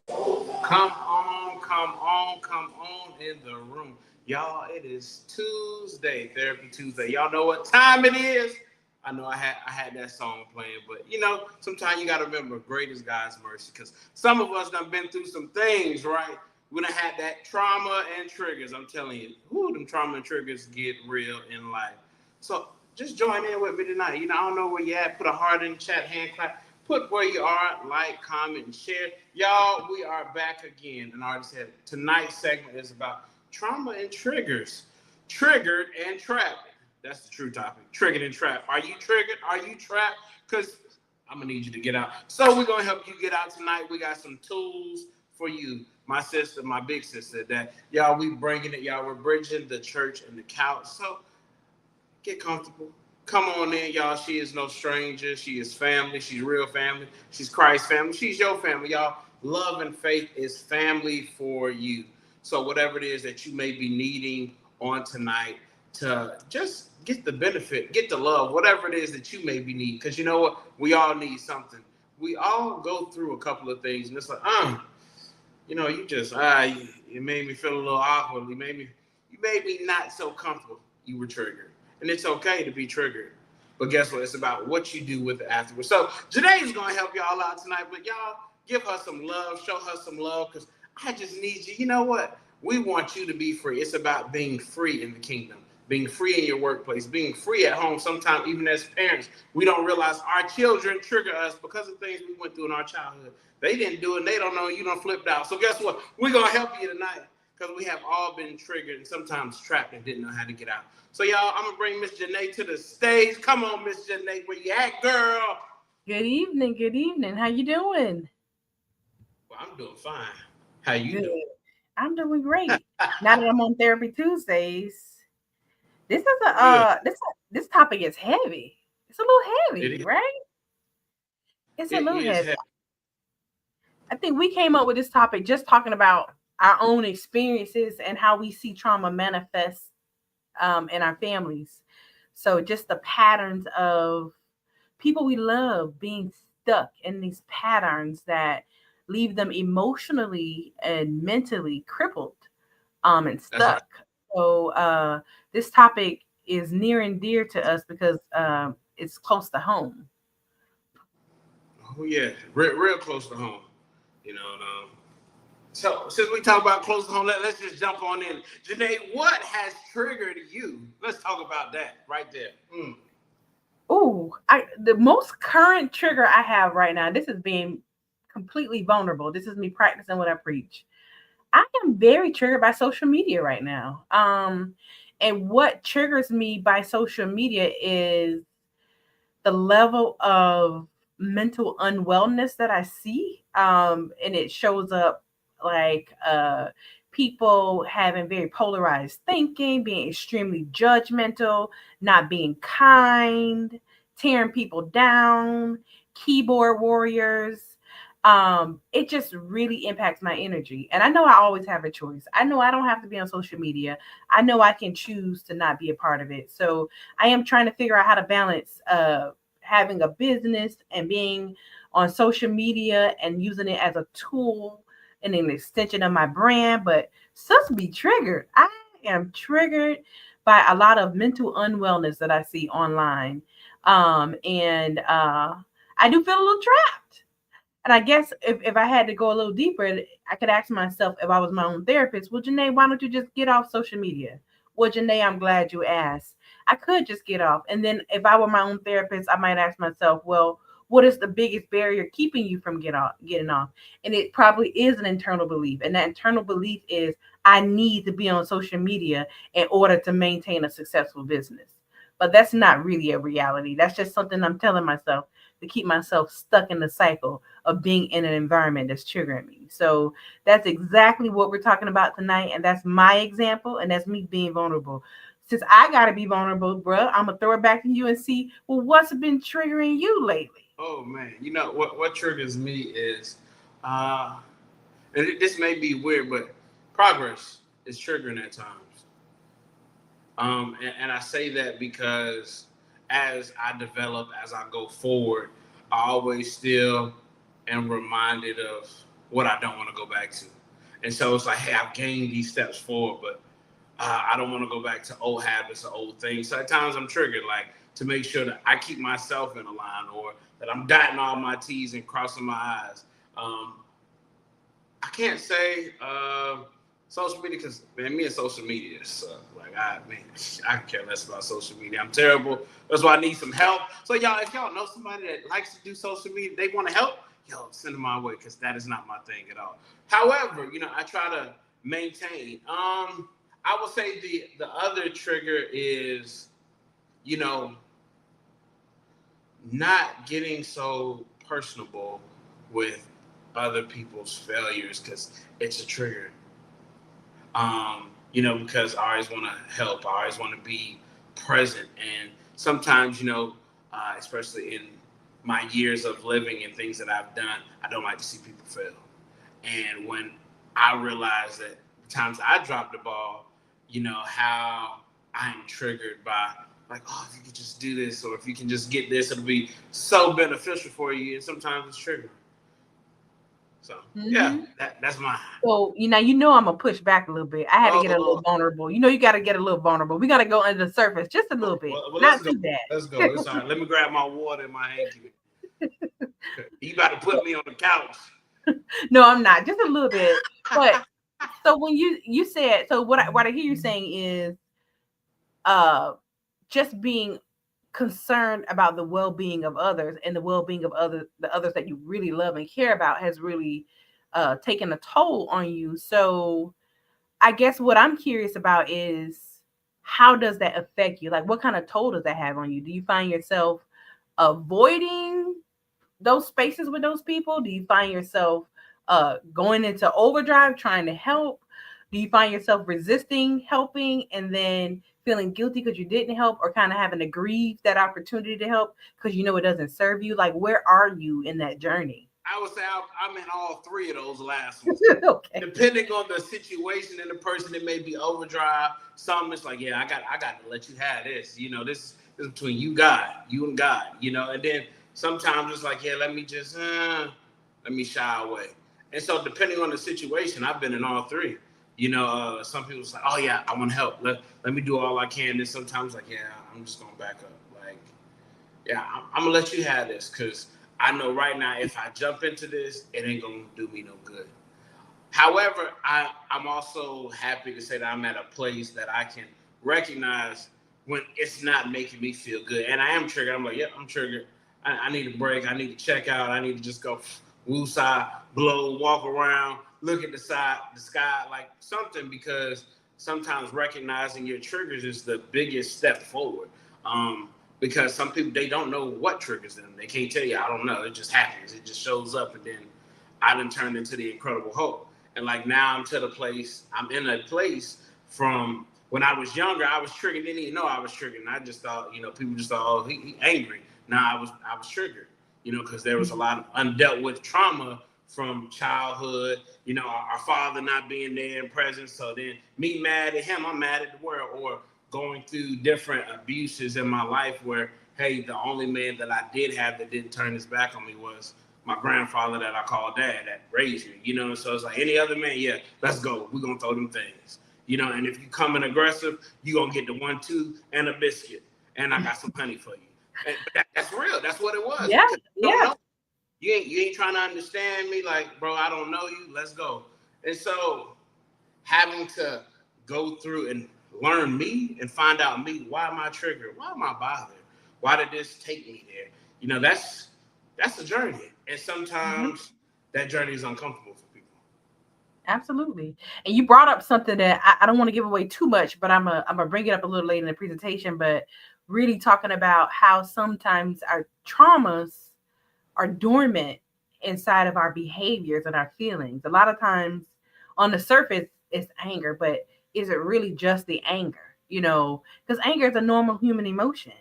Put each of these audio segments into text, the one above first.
Come on in the room. Y'all, it is Tuesday, Therapy Tuesday. Y'all know what time it is? I know I had that song playing, but sometimes you gotta remember great is God's mercy. Cause some of us done been through some things, right? We done had that trauma and triggers. I'm telling you, them trauma and triggers get real in life. So just join in with me tonight. I don't know where you at. Put a heart in the chat, hand clap. Put where you are, like, comment, and share. Y'all, we are back again. And I already said tonight's segment is about trauma and triggers. Triggered and trapped. That's the true topic. Triggered and trapped. Are you triggered? Are you trapped? Because I'm going to need you to get out. So we're going to help you get out tonight. We got some tools for you. My sister, my big sister, that y'all, we bringing it. Y'all, we're bridging the church and the couch. So get comfortable. Come on in, y'all. She is no stranger. She is family. She's real family. She's Christ's family. She's your family, y'all. Love and faith is family for you. So whatever it is that you may be needing on tonight to just get the benefit, get the love, whatever it is that you may be needing. Because you know what? We all need something. We all go through a couple of things, and it's like, you just, you made me feel a little awkward. You made me not so comfortable. You were triggered. And it's okay to be triggered. But guess what? It's about what you do with it afterwards. So Janae is going to help y'all out tonight. But y'all, give her some love. Show her some love. Because I just need you. You know what? We want you to be free. It's about being free in the kingdom. Being free in your workplace. Being free at home. Sometimes, even as parents, we don't realize our children trigger us because of things we went through in our childhood. They didn't do it. And they don't know. You done flipped out. So guess what? We're going to help you tonight. Because we have all been triggered and sometimes trapped and didn't know how to get out. So, y'all, I'm going to bring Miss Janae to the stage. Come on, Miss Janae. Where you at, girl? Good evening. Good evening. How you doing? Well, I'm doing fine. How you Good. doing? I'm doing great. Now that I'm on Therapy Tuesdays, Good. this topic is heavy. It's a little It heavy, is. right? It's a It little is heavy. heavy. I think we came up with this topic just talking about our own experiences and how we see trauma manifest in our families. So just the patterns of people we love being stuck in these patterns that leave them emotionally and mentally crippled and That's right. stuck. So this topic is near and dear to us because it's close to home. Oh, yeah. Real close to home. You know, so since we talk about close to home, let's just jump on in. Janae, what has triggered you? Let's talk about that right there. Ooh, the most current trigger I have right now, this is being completely vulnerable. This is me practicing what I preach. I am very triggered by social media right now. And what triggers me by social media is the level of mental unwellness that I see. And it shows up like people having very polarized thinking, being extremely judgmental, not being kind, tearing people down, keyboard warriors. It just really impacts my energy. And I know I always have a choice. I know I don't have to be on social media. I know I can choose to not be a part of it. So I am trying to figure out how to balance having a business and being on social media and using it as a tool and an extension of my brand. But sus be triggered. I am triggered by a lot of mental unwellness that I see online. And I do feel a little trapped. And I guess if I had to go a little deeper, I could ask myself if I was my own therapist, well, Janae, why don't you just get off social media? Well, Janae, I'm glad you asked. I could just get off. And then if I were my own therapist, I might ask myself, well, what is the biggest barrier keeping you from getting off? And it probably is an internal belief. And that internal belief is I need to be on social media in order to maintain a successful business. But that's not really a reality. That's just something I'm telling myself to keep myself stuck in the cycle of being in an environment that's triggering me. So that's exactly what we're talking about tonight. And that's my example. And that's me being vulnerable. Since I got to be vulnerable, bruh, I'm going to throw it back to you and see, well, what's been triggering you lately? Oh man, what triggers me is, uh, this may be weird, but progress is triggering at times. And I say that because as I develop, as I go forward, I always still am reminded of. what I don't want to go back to. And so it's like, hey, I've gained these steps forward, but I don't want to go back to old habits or old things. So at times I'm triggered, like to make sure that I keep myself in a line, or that I'm dotting all my T's and crossing my I's. I can't say social media, because man, me and social media suck. Like I care less about social media. I'm terrible. That's why I need some help. So y'all, if y'all know somebody that likes to do social media, they want to help, yo, send them my way, because that is not my thing at all. However, I try to maintain. I will say the other trigger is, not getting so personable with other people's failures, because it's a trigger. Because I always want to help, I always want to be present, and sometimes, especially in my years of living and things that I've done, I don't like to see people fail. And when I realize that the times I drop the ball, how I'm triggered by, like, oh, if you could just do this, or if you can just get this, it'll be so beneficial for you. And sometimes it's triggering. So yeah, that's mine. So I'm gonna push back a little bit. I had to get a little vulnerable. You got to get a little vulnerable. We got to go under the surface just a little bit. Well, not too bad. Let's go. It's all right. Let me grab my water and my hanky. You got to put me on the couch. No, I'm not. Just a little bit. But so when you said, so what I hear you saying is, just being concerned about the well-being of others, and the well-being of the others that you really love and care about has really taken a toll on you. So I guess what I'm curious about is, how does that affect you? Like, what kind of toll does that have on you? Do you find yourself avoiding those spaces with those people? Do you find yourself going into overdrive trying to help? Do you find yourself resisting helping and then feeling guilty because you didn't help, or kind of having to grieve that opportunity to help because it doesn't serve you? Like, where are you in that journey? I would say I'm in all three of those last ones. Okay. Depending on the situation and the person, it may be overdrive. Some it's like, yeah, I got to let you have this. This is between you and God. And then sometimes it's like, yeah, let me shy away. And so depending on the situation, I've been in all three. Some people say, oh yeah, I want to help. Let me do all I can. And sometimes like, yeah, I'm just going to back up. Like, yeah, I'm going to let you have this, because I know right now, if I jump into this, it ain't going to do me no good. However, I'm also happy to say that I'm at a place that I can recognize when it's not making me feel good. And I am triggered. I'm like, yeah, I'm triggered. I need a break. I need to check out. I need to just go woosah, blow, walk around, look at the sky, like something, because sometimes recognizing your triggers is the biggest step forward. Because some people, they don't know what triggers them. They can't tell you, I don't know. It just happens. It just shows up, and then I done turned into the Incredible Hulk. And like now I'm in a place from when I was younger, I was triggered, didn't even know I was triggered. And I just thought, people just thought, oh, he angry. Now I was triggered, because there was a lot of undealt with trauma from childhood, our father not being there and present. So then me mad at him, I'm mad at the world, or going through different abuses in my life where, hey, the only man that I did have that didn't turn his back on me was my grandfather that I call dad, that raised me, So it's like any other man, yeah, let's go. We're going to throw them things, and if you come in aggressive, you're going to get the 1, 2 and a biscuit. And I got some honey for you. But that's real. That's what it was. Yeah. Yeah. You ain't trying to understand me. Like, bro, I don't know you. Let's go. And so having to go through and learn me and find out me, why am I triggered? Why am I bothered? Why did this take me there? That's a journey. And sometimes that journey is uncomfortable for people. Absolutely. And you brought up something that I don't want to give away too much, but I'm gonna bring it up a little later in the presentation, but really talking about how sometimes our traumas are dormant inside of our behaviors and our feelings. A lot of times on the surface it's anger, but is it really just the anger? Because anger is a normal human emotion.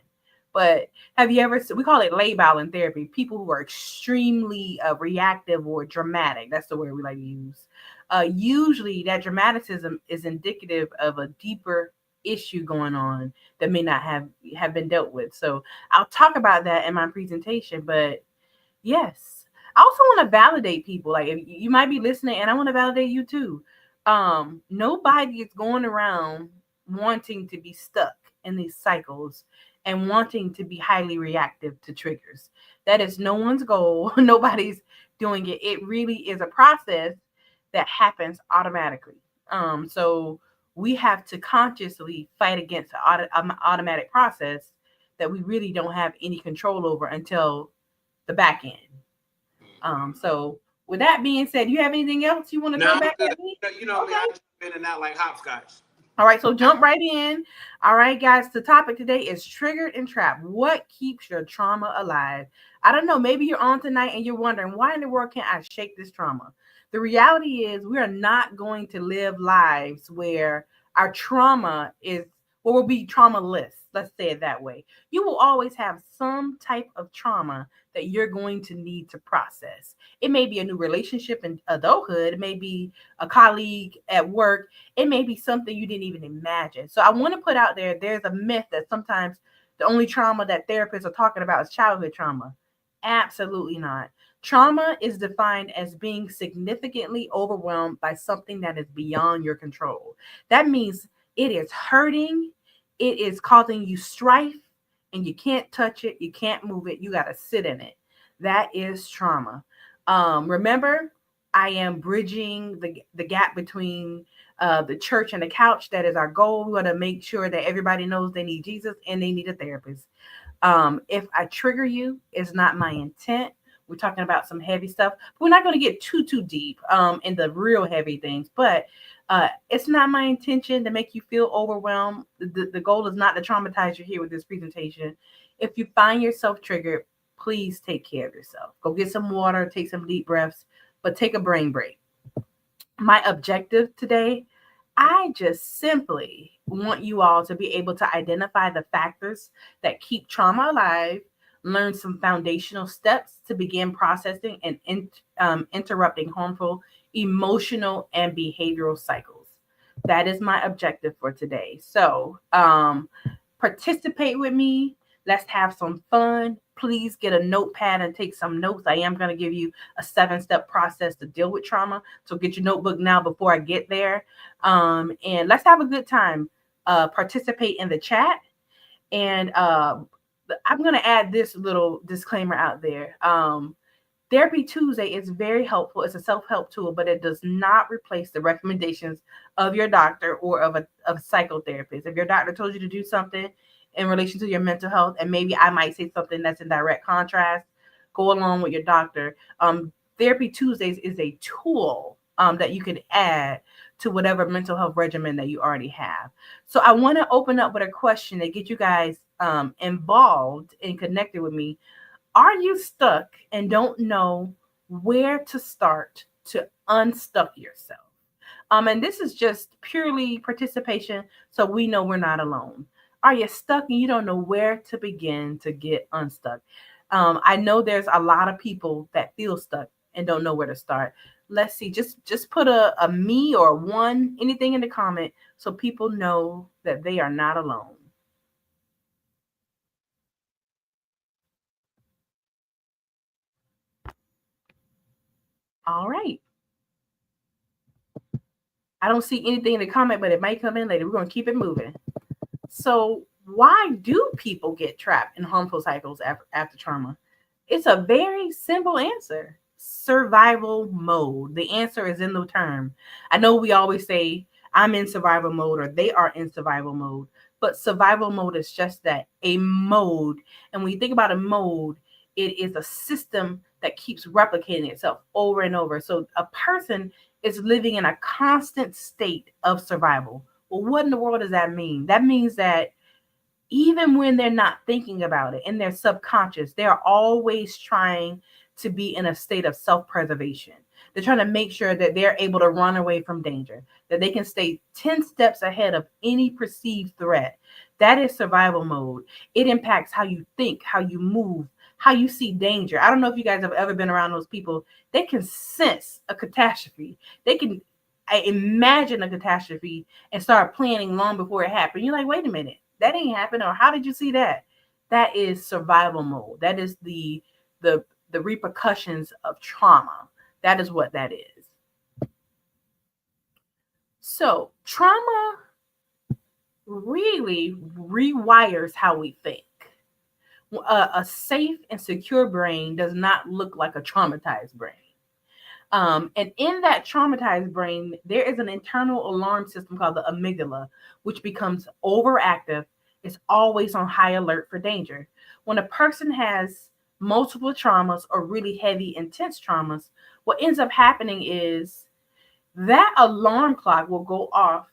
But have you ever, we call it labile in therapy, people who are extremely reactive or dramatic. That's the word we like to use. Usually that dramaticism is indicative of a deeper issue going on that may not have been dealt with. So I'll talk about that in my presentation. But yes, I also want to validate people. Like if you might be listening, and I want to validate you too. Nobody is going around wanting to be stuck in these cycles and wanting to be highly reactive to triggers. That is no one's goal. Nobody's doing it. It really is a process that happens automatically. So we have to consciously fight against the automatic process that we really don't have any control over until the back end. So with that being said, you have anything else you want to throw back at me? Me, I just been in that like hopscotch. All right, so jump right in. All right, guys, the topic today is triggered and trapped. What keeps your trauma alive? I don't know. Maybe you're on tonight and you're wondering, why in the world can't I shake this trauma? The reality is we are not going to live lives where our trauma is, or will be traumaless. Let's say it that way. You will always have some type of trauma that you're going to need to process. It may be a new relationship in adulthood. It may be a colleague at work. It may be something you didn't even imagine. So I want to put out there's a myth that sometimes the only trauma that therapists are talking about is childhood trauma. Absolutely not. Trauma is defined as being significantly overwhelmed by something that is beyond your control. That means it is hurting, it is causing you strife, and you can't touch it, you can't move it, you got to sit in it. That is trauma. Remember, I am bridging the gap between the church and the couch. That is our goal. We want to make sure that everybody knows they need Jesus and they need a therapist. If I trigger you, it's not my intent. We're talking about some heavy stuff. We're not going to get too deep in the real heavy things, but it's not my intention to make you feel overwhelmed. The goal is not to traumatize you here with this presentation. If you find yourself triggered, please take care of yourself. Go get some water, take some deep breaths, but take a brain break. My objective today, I just simply want you all to be able to identify the factors that keep trauma alive, learn some foundational steps to begin processing and interrupting harmful emotional and behavioral cycles. That is my objective for today. So participate with me. Let's have some fun. Please get a notepad and take some notes. I am going to give you a 7-step process to deal with trauma. So get your notebook now before I get there. And let's have a good time. Participate in the chat. And I'm going to add this little disclaimer out there. Therapy Tuesday is very helpful. It's a self-help tool, but it does not replace the recommendations of your doctor or of a psychotherapist. If your doctor told you to do something in relation to your mental health, and maybe I might say something that's in direct contrast, go along with your doctor. Therapy Tuesdays is a tool that you can add to whatever mental health regimen that you already have. So I want to open up with a question to get you guys involved and connected with me. Are you stuck and don't know where to start to unstuck yourself? And this is just purely participation, so we know we're not alone. Are you stuck and you don't know where to begin to get unstuck? I know there's a lot of people that feel stuck and don't know where to start. Let's see, just put a me or one, anything in the comment so people know that they are not alone. All right. I don't see anything in the comment, but it might come in later. We're going to keep it moving. So why do people get trapped in harmful cycles after trauma? It's a very simple answer. Survival mode. The answer is in the term. I know we always say I'm in survival mode or they are in survival mode, but survival mode is just that, a mode. And when you think about a mode, it is a system that keeps replicating itself over and over. So a person is living in a constant state of survival. Well, what in the world does that mean? That means that even when they're not thinking about it in their subconscious, they're always trying to be in a state of self-preservation. They're trying to make sure that they're able to run away from danger, that they can stay 10 steps ahead of any perceived threat. That is survival mode. It impacts how you think, how you move, how you see danger. I don't know if you guys have ever been around those people. They can sense a catastrophe. They can imagine a catastrophe and start planning long before it happened. You're like, wait a minute, that ain't happened. Or how did you see that? That is survival mode. That is the the repercussions of trauma. That is what that is. So trauma really rewires how we think. A safe and secure brain does not look like a traumatized brain. And in that traumatized brain, there is an internal alarm system called the amygdala, which becomes overactive. It's always on high alert for danger. When a person has multiple traumas or really heavy, intense traumas, what ends up happening is that alarm clock will go off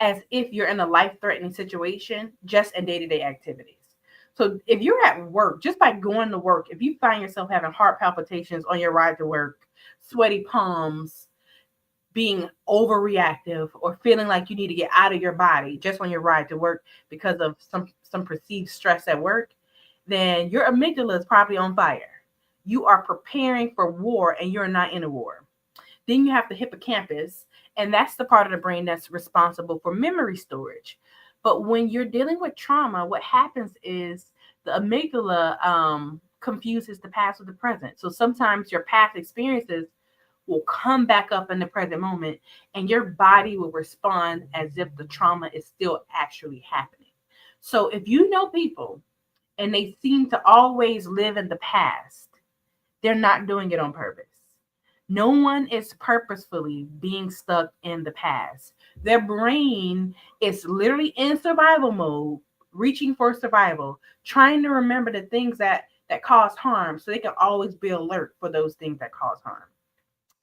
as if you're in a life-threatening situation, just in day-to-day activities. So if you're at work, just by going to work, if you find yourself having heart palpitations on your ride to work, sweaty palms, being overreactive, or feeling like you need to get out of your body just on your ride to work because of some perceived stress at work, then your amygdala is probably on fire. You are preparing for war and you're not in a war. Then you have the hippocampus, and that's the part of the brain that's responsible for memory storage. But when you're dealing with trauma, what happens is the amygdala confuses the past with the present. So sometimes your past experiences will come back up in the present moment, and your body will respond as if the trauma is still actually happening. So if you know people and they seem to always live in the past, they're not doing it on purpose. No one is purposefully being stuck in the past. Their brain is literally in survival mode, reaching for survival, trying to remember the things that cause harm so they can always be alert for those things that cause harm.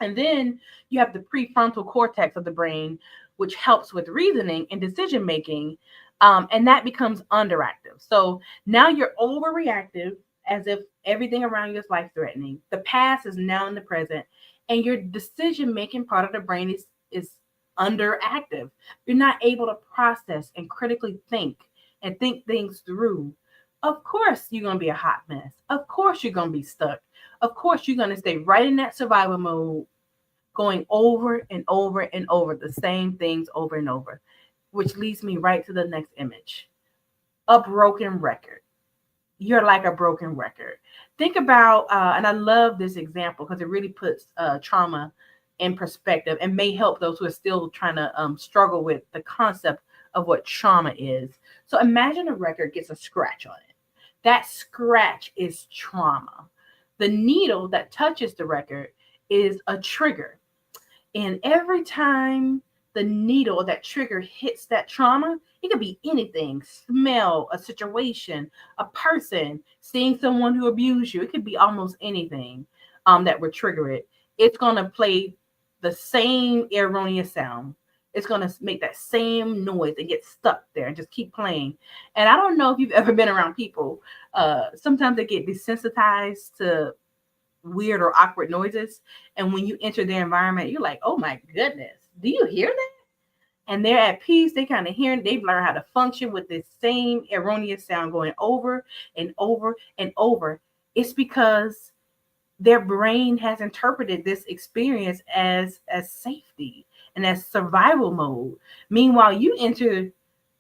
And then you have the prefrontal cortex of the brain, which helps with reasoning and decision making. And that becomes underactive. So now you're overreactive as if everything around you is life threatening. The past is now in the present, and your decision making part of the brain is underactive. You're not able to process and critically think and think things through. Of course, you're going to be a hot mess. Of course, you're going to be stuck. Of course, you're going to stay right in that survival mode, going over and over and over the same things over and over, which leads me right to the next image. A broken record. You're like a broken record. Think about, and I love this example because it really puts trauma in perspective and may help those who are still trying to struggle with the concept of what trauma is. So imagine a record gets a scratch on it. That scratch is trauma. The needle that touches the record is a trigger. And every time the needle, that trigger hits that trauma, it could be anything: smell, a situation, a person, seeing someone who abused you. It could be almost anything that would trigger it. It's going to play the same erroneous sound. It's going to make that same noise and get stuck there and just keep playing. And I don't know if you've ever been around people. Sometimes they get desensitized to weird or awkward noises. And when you enter their environment, you're like, oh my goodness, do you hear that? And they're at peace. They kind of hear it. They've learned how to function with this same erroneous sound going over and over and over. It's because their brain has interpreted this experience as safety and as survival mode. Meanwhile, you enter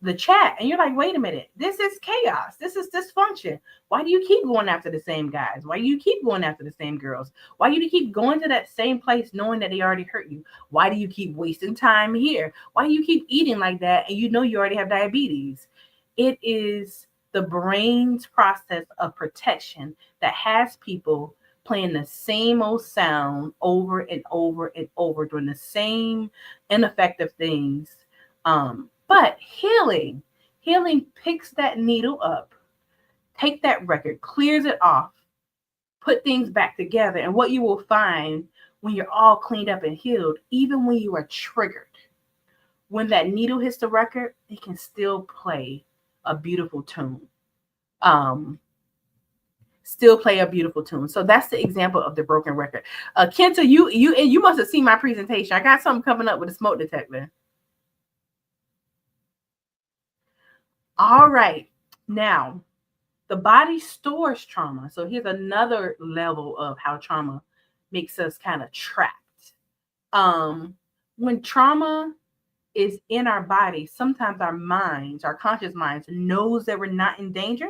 the chat and you're like, wait a minute, this is chaos. This is dysfunction. Why do you keep going after the same guys? Why do you keep going after the same girls? Why do you keep going to that same place knowing that they already hurt you? Why do you keep wasting time here? Why do you keep eating like that and you know you already have diabetes? It is the brain's process of protection that has people playing the same old sound over and over and over, doing the same ineffective things. But healing picks that needle up, take that record, clears it off, put things back together. And what you will find when you're all cleaned up and healed, even when you are triggered, when that needle hits the record, it can still play a beautiful tune. So that's the example of the broken record. Kenta, you must have seen my presentation. I got something coming up with a smoke detector. All right. Now, the body stores trauma. So here's another level of how trauma makes us kind of trapped. When trauma is in our body, sometimes our minds, our conscious minds, knows that we're not in danger,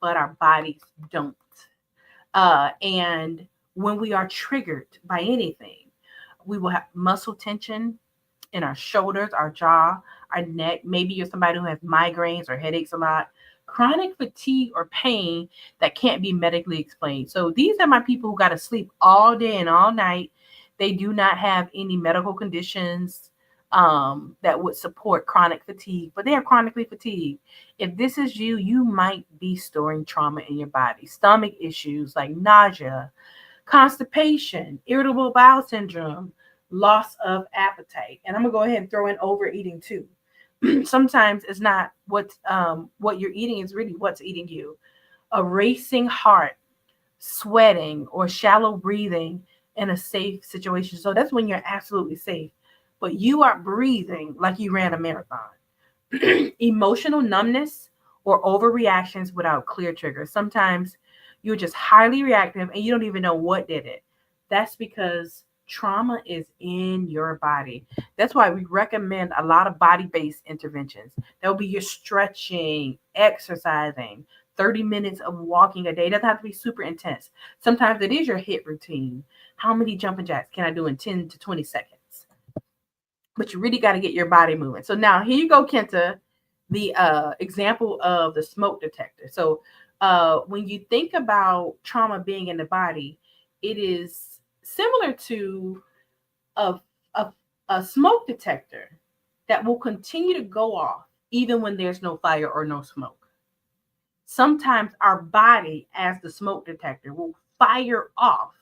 but our bodies don't. And when we are triggered by anything, we will have muscle tension in our shoulders, our jaw, our neck. Maybe you're somebody who has migraines or headaches a lot, chronic fatigue or pain that can't be medically explained. So these are my people who got to sleep all day and all night. They do not have any medical conditions that would support chronic fatigue, but they are chronically fatigued. If this is you, you might be storing trauma in your body. Stomach issues like nausea, constipation, irritable bowel syndrome, loss of appetite. And I'm gonna go ahead and throw in overeating too. Sometimes it's not what you're eating, is really what's eating you. A racing heart, sweating, or shallow breathing in a safe situation. So that's when you're absolutely safe. But you are breathing like you ran a marathon. Emotional numbness or overreactions without clear triggers. Sometimes you're just highly reactive and you don't even know what did it. That's because trauma is in your body. That's why we recommend a lot of body-based interventions. That will be your stretching, exercising, 30 minutes of walking a day. It doesn't have to be super intense. Sometimes it is your HIIT routine. How many jumping jacks can I do in 10 to 20 seconds? But you really got to get your body moving. So now here you go, Kenta, the example of the smoke detector. So when you think about trauma being in the body, it is similar to a, a, a smoke detector that will continue to go off even when there's no fire or no smoke. Sometimes our body, as the smoke detector, will fire off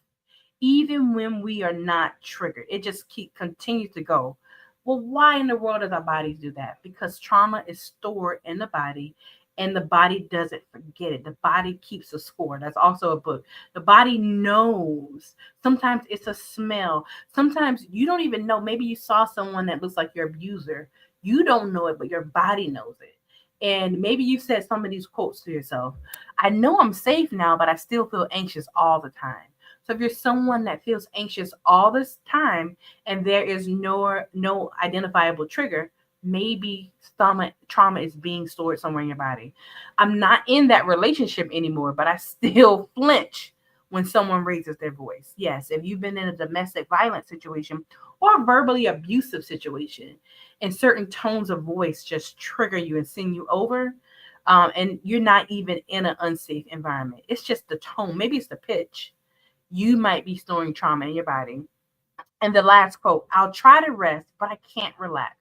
even when we are not triggered. It just continues to go. Well, why in the world does our bodies do that? Because trauma is stored in the body and the body doesn't forget it. The body keeps a score. That's also a book. The body knows. Sometimes it's a smell. Sometimes you don't even know. Maybe you saw someone that looks like your abuser. You don't know it, but your body knows it. And maybe you said some of these quotes to yourself. I know I'm safe now, but I still feel anxious all the time. So if you're someone that feels anxious all this time and there is no identifiable trigger, maybe trauma is being stored somewhere in your body. I'm not in that relationship anymore, but I still flinch when someone raises their voice. Yes, if you've been in a domestic violence situation or a verbally abusive situation, and certain tones of voice just trigger you and send you over, and you're not even in an unsafe environment. It's just the tone. Maybe it's the pitch. You might be storing trauma in your body. And the last quote, I'll try to rest, but I can't relax.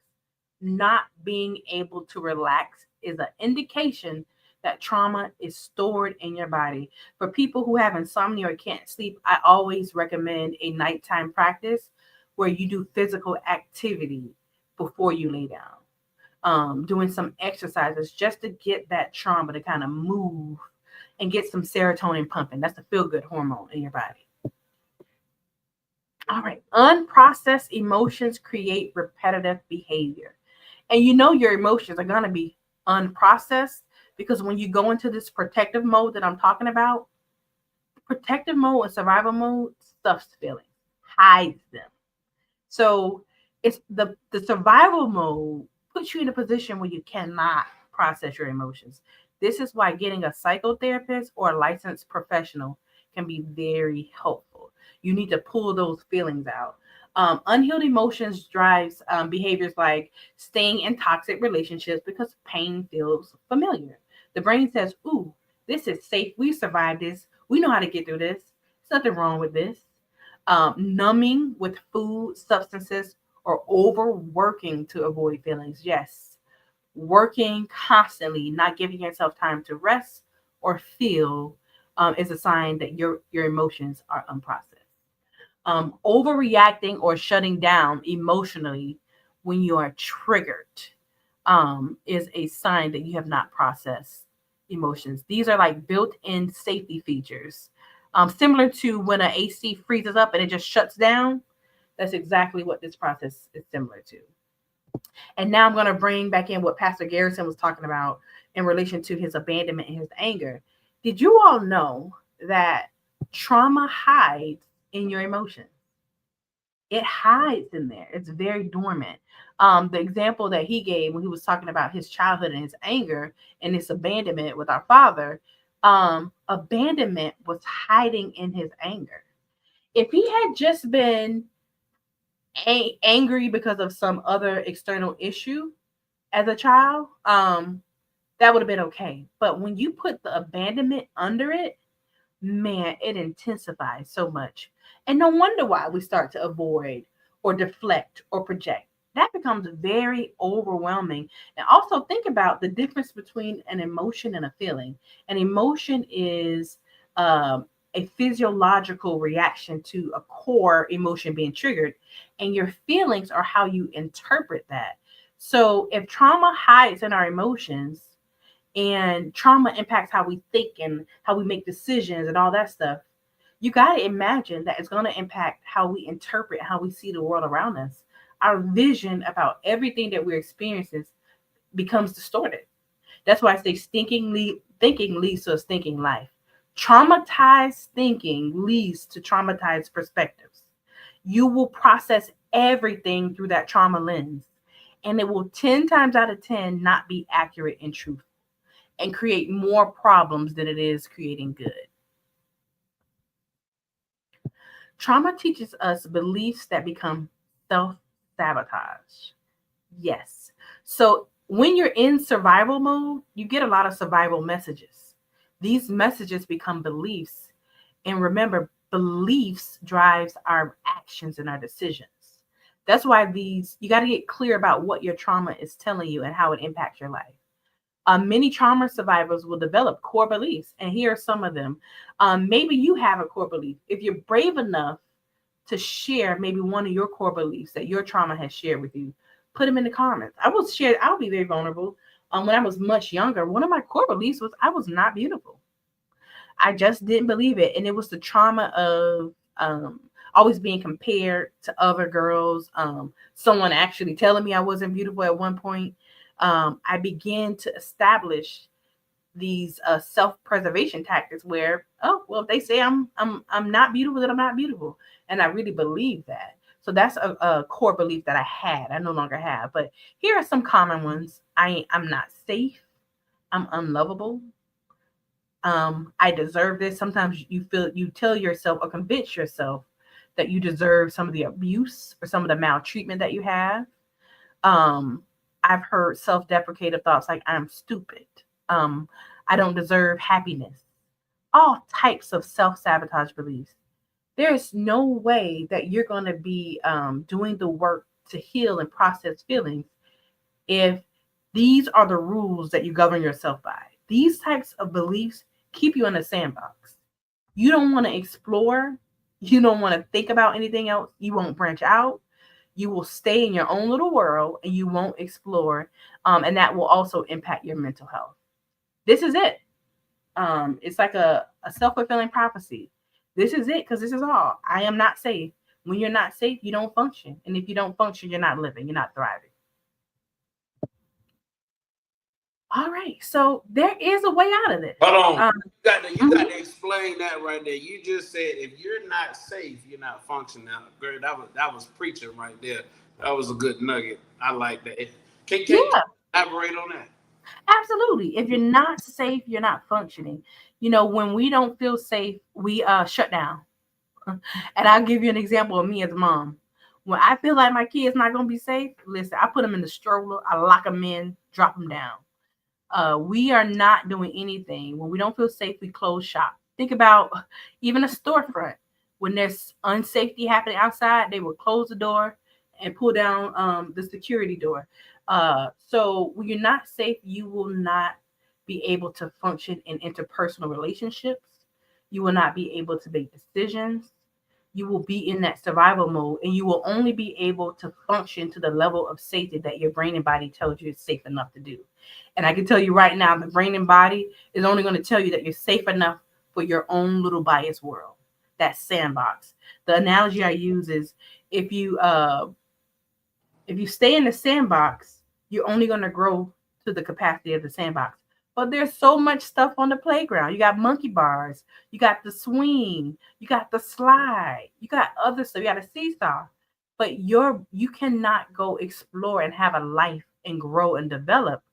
Not being able to relax is an indication that trauma is stored in your body. For people who have insomnia or can't sleep, I always recommend a nighttime practice where you do physical activity before you lay down. Doing some exercises just to get that trauma to kind of move and get some serotonin pumping. That's the feel good hormone in your body. All right. Unprocessed emotions create repetitive behavior. And you know your emotions are going to be unprocessed because when you go into this protective mode that I'm talking about, protective mode and survival mode stuffs feelings, hides them. So it's the survival mode puts you in a position where you cannot process your emotions. This is why getting a psychotherapist or a licensed professional can be very helpful. You need to pull those feelings out. Unhealed emotions drives behaviors like staying in toxic relationships because pain feels familiar. The brain says, ooh, this is safe. We survived this. We know how to get through this. There's nothing wrong with this. Numbing with food, substances, or overworking to avoid feelings. Yes, working constantly, not giving yourself time to rest or feel is a sign that your emotions are unprocessed. Overreacting or shutting down emotionally when you are triggered is a sign that you have not processed emotions. These are like built-in safety features. Similar to when an AC freezes up and it just shuts down. That's exactly what this process is similar to. And now I'm going to bring back in what Pastor Garrison was talking about in relation to his abandonment and his anger. Did you all know that trauma hides in your emotions? It hides in there. It's very dormant. The example that he gave when he was talking about his childhood and his anger and his abandonment with our father, Abandonment was hiding in his anger. If he had just been angry because of some other external issue as a child, that would have been okay. But when you put the abandonment under it, man, it intensifies so much. And no wonder why we start to avoid or deflect or project. That becomes very overwhelming. And also think about the difference between an emotion and a feeling. An emotion is a physiological reaction to a core emotion being triggered, and your feelings are how you interpret that. So if trauma hides in our emotions, and trauma impacts how we think and how we make decisions and all that stuff, you got to imagine that it's going to impact how we interpret, how we see the world around us. Our vision about everything that we're experiencing becomes distorted. That's why I say thinking leads to a stinking life. Traumatized thinking leads to traumatized perspectives. You will process everything through that trauma lens, and it will 10 times out of 10 not be accurate and truthful, and create more problems than it is creating good. Trauma teaches us beliefs that become self sabotage. Yes. So when you're in survival mode, you get a lot of survival messages. These messages become beliefs. And remember, beliefs drives our actions and our decisions. That's why you got to get clear about what your trauma is telling you and how it impacts your life. Many trauma survivors will develop core beliefs, and here are some of them. Maybe you have a core belief. If you're brave enough to share maybe one of your core beliefs that your trauma has shared with you, put them in the comments. I'll be very vulnerable. When I was much younger, one of my core beliefs was I was not beautiful. I just didn't believe it. And it was the trauma of always being compared to other girls. Someone actually telling me I wasn't beautiful at one point. I began to establish these self-preservation tactics where, oh, well, if they say I'm not beautiful, then I'm not beautiful. And I really believe that. So that's a core belief that I had. I no longer have. But here are some common ones. I'm not safe. I'm unlovable. I deserve this. Sometimes you tell yourself or convince yourself that you deserve some of the abuse or some of the maltreatment that you have. I've heard self-deprecative thoughts like I'm stupid. I don't deserve happiness. All types of self-sabotage beliefs. There's no way that you're going to be doing the work to heal and process feelings if these are the rules that you govern yourself by. These types of beliefs keep you in a sandbox. You don't want to explore. You don't want to think about anything else. You won't branch out. You will stay in your own little world and you won't explore. And that will also impact your mental health. This is it. It's like a self-fulfilling prophecy. This is it because this is all. I am not safe. When you're not safe, you don't function. And if you don't function, you're not living. You're not thriving. All right. So there is a way out of this. Hold on. You got to explain that right there. You just said if you're not safe, you're not functioning. Girl, that was preaching right there. That was a good nugget. I like that. Can you elaborate on that? Absolutely. If you're not safe, you're not functioning. When we don't feel safe, we shut down. And I'll give you an example of me as a mom. When I feel like my kid's not going to be safe, listen, I put them in the stroller, I lock them in, drop them down. We are not doing anything. When we don't feel safe, we close shop. Think about even a storefront. When there's unsafety happening outside, they will close the door and pull down the security door. So when you're not safe, you will not be able to function in interpersonal relationships. You will not be able to make decisions. You will be in that survival mode, and you will only be able to function to the level of safety that your brain and body tells you is safe enough to do. And I can tell you right now, the brain and body is only going to tell you that you're safe enough for your own little biased world, that sandbox. The analogy I use is if you stay in the sandbox, you're only going to grow to the capacity of the sandbox. But there's so much stuff on the playground. You got monkey bars, you got the swing, you got the slide, you got other stuff, you got a seesaw. But you cannot go explore and have a life and grow and develop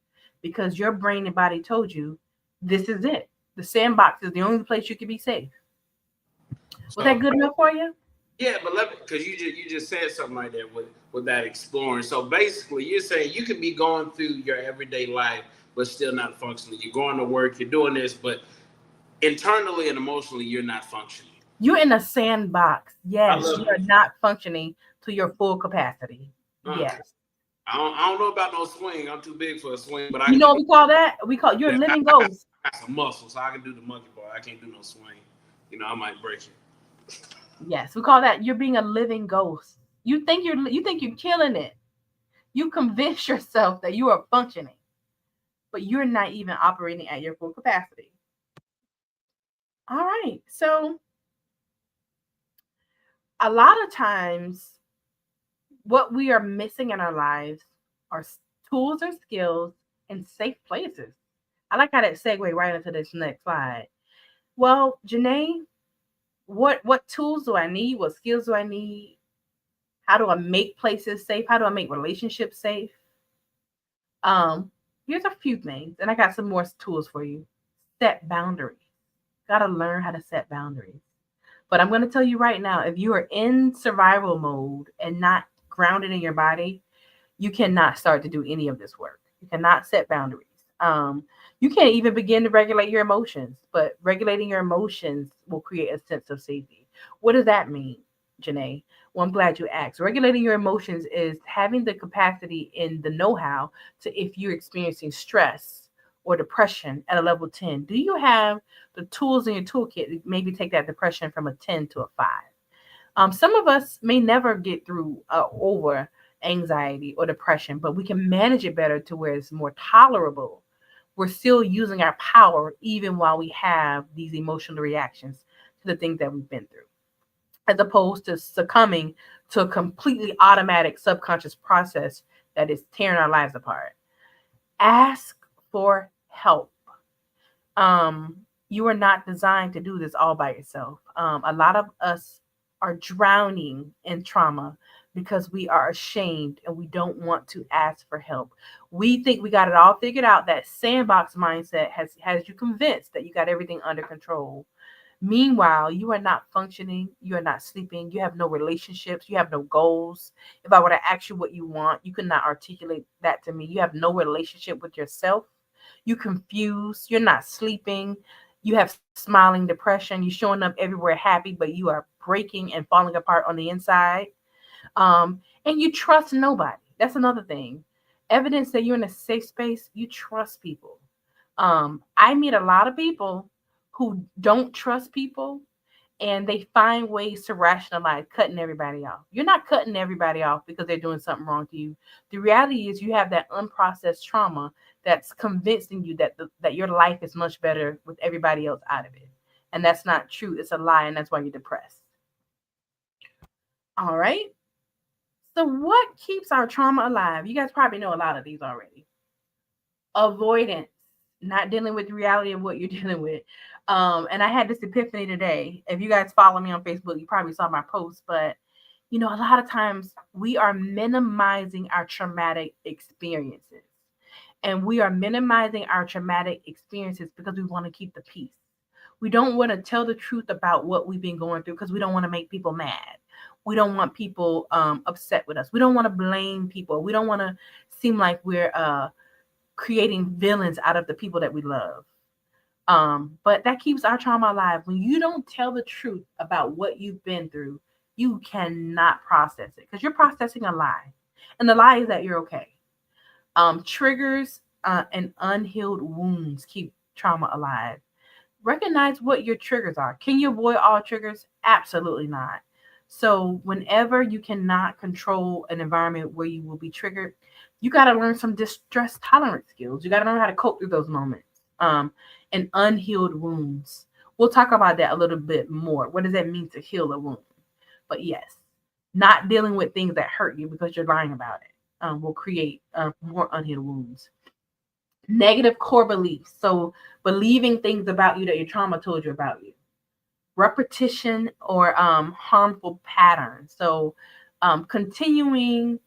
because your brain and body told you this is it. The sandbox is the only place you can be safe. Was that So good enough for you? yeah, but let me, because you just said something like that with that exploring. So basically, you're saying you can be going through your everyday life, but still not functioning. You're going to work, you're doing this, but internally and emotionally, you're not functioning. You're in a sandbox. I Yes, love you are it. not functioning to your full capacity. Okay. Yes. I don't know about no swing. I'm too big for a swing, but I You can know do what we call that? We call you're a that. living ghost. I got some muscles, so I can do the monkey bar. I can't do no swing. I might break it. Yes, we call that you're being a living ghost. You think you're killing it. You convince yourself that you are functioning, but you're not even operating at your full capacity. All right. So a lot of times what we are missing in our lives are tools or skills in safe places. I like how that segue right into this next slide. Well, Janae, what tools do I need? What skills do I need? How do I make places safe? How do I make relationships safe? Um, Here's a few things, and I got some more tools for you. Set boundaries. Got to learn how to set boundaries. But I'm going to tell you right now, if you are in survival mode and not grounded in your body, you cannot start to do any of this work. You cannot set boundaries. You can't even begin to regulate your emotions, but regulating your emotions will create a sense of safety. What does that mean, Janae? Well, I'm glad you asked. Regulating your emotions is having the capacity and the know-how to, if you're experiencing stress or depression at a level 10, do you have the tools in your toolkit to maybe take that depression from a 10 to a 5? Some of us may never get through over anxiety or depression, but we can manage it better to where it's more tolerable. We're still using our power even while we have these emotional reactions to the things that we've been through, as opposed to succumbing to a completely automatic subconscious process that is tearing our lives apart. Ask for help. You are not designed to do this all by yourself. A lot of us are drowning in trauma because we are ashamed and we don't want to ask for help. We think we got it all figured out. That sandbox mindset has you convinced that you got everything under control. Meanwhile, you are not functioning, you are not sleeping, you have no relationships, you have no goals. If I were to ask you what you want, you could not articulate that to me. You have no relationship with yourself. You confused, you're not sleeping, you have smiling depression, you're showing up everywhere happy, but you are breaking and falling apart on the inside. And you trust nobody. That's another thing. Evidence that you're in a safe space, you trust people. I meet a lot of people who don't trust people and they find ways to rationalize cutting everybody off. You're not cutting everybody off because they're doing something wrong to you. The reality is you have that unprocessed trauma that's convincing you that your life is much better with everybody else out of it. And that's not true. It's a lie, and that's why you're depressed. All right. So what keeps our trauma alive? You guys probably know a lot of these already. Avoidance, not dealing with the reality of what you're dealing with. And I had this epiphany today. If you guys follow me on Facebook, you probably saw my post, but a lot of times we are minimizing our traumatic experiences. And we are minimizing our traumatic experiences because we want to keep the peace. We don't want to tell the truth about what we've been going through because we don't want to make people mad. We don't want people upset with us. We don't want to blame people. We don't want to seem like we're creating villains out of the people that we love. But that keeps our trauma alive. When you don't tell the truth about what you've been through, you cannot process it because you're processing a lie. And the lie is that you're okay. Triggers and unhealed wounds keep trauma alive. Recognize what your triggers are. Can you avoid all triggers? Absolutely not. So whenever you cannot control an environment where you will be triggered, you got to learn some distress tolerance skills. You got to learn how to cope through those moments. And unhealed wounds. We'll talk about that a little bit more. What does that mean to heal a wound? But yes, not dealing with things that hurt you because you're lying about it will create more unhealed wounds. Negative core beliefs. So believing things about you that your trauma told you about you. Repetition or harmful patterns. So continuing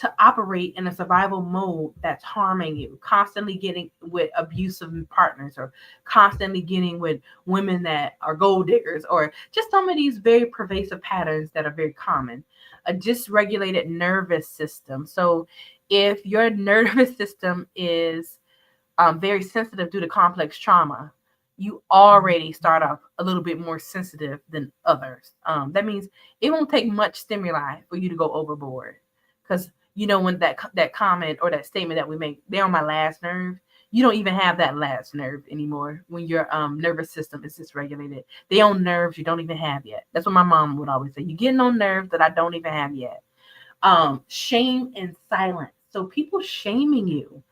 to operate in a survival mode that's harming you, constantly getting with abusive partners or constantly getting with women that are gold diggers or just some of these very pervasive patterns that are very common. A dysregulated nervous system. So if your nervous system is very sensitive due to complex trauma, you already start off a little bit more sensitive than others. That means it won't take much stimuli for you to go overboard. Because when that comment or that statement that we make, they're on my last nerve. You don't even have that last nerve anymore when your nervous system is dysregulated. They own nerves you don't even have yet. That's what my mom would always say. You're getting on nerves that I don't even have yet. Shame and silence. So people shaming you,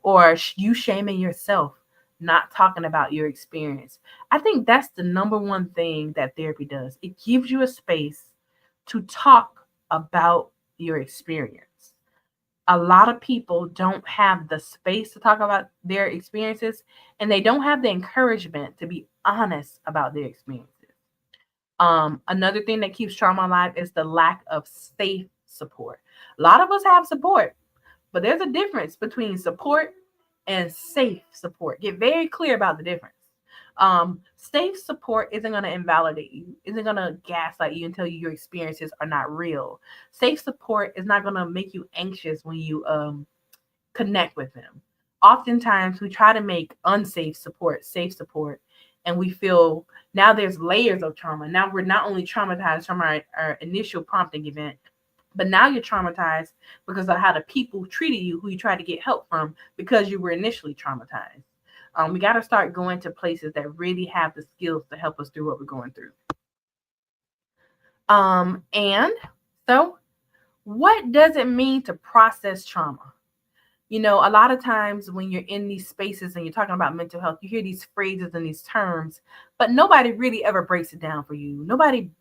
or you shaming yourself, not talking about your experience. I think that's the number one thing that therapy does. It gives you a space to talk about your experience. A lot of people don't have the space to talk about their experiences, and they don't have the encouragement to be honest about their experiences. Another thing that keeps trauma alive is the lack of safe support. A lot of us have support, but there's a difference between support and safe support. Get very clear about the difference. Safe support isn't going to invalidate you, isn't going to gaslight you and tell you your experiences are not real. Safe support is not going to make you anxious when you connect with them. Oftentimes, we try to make unsafe support safe support, and we feel now there's layers of trauma. Now we're not only traumatized from our initial prompting event, but now you're traumatized because of how the people treated you, who you tried to get help from because you were initially traumatized. We got to start going to places that really have the skills to help us through what we're going through. And so, what does it mean to process trauma? A lot of times when you're in these spaces and you're talking about mental health, you hear these phrases and these terms, but nobody really ever breaks it down for you. Nobody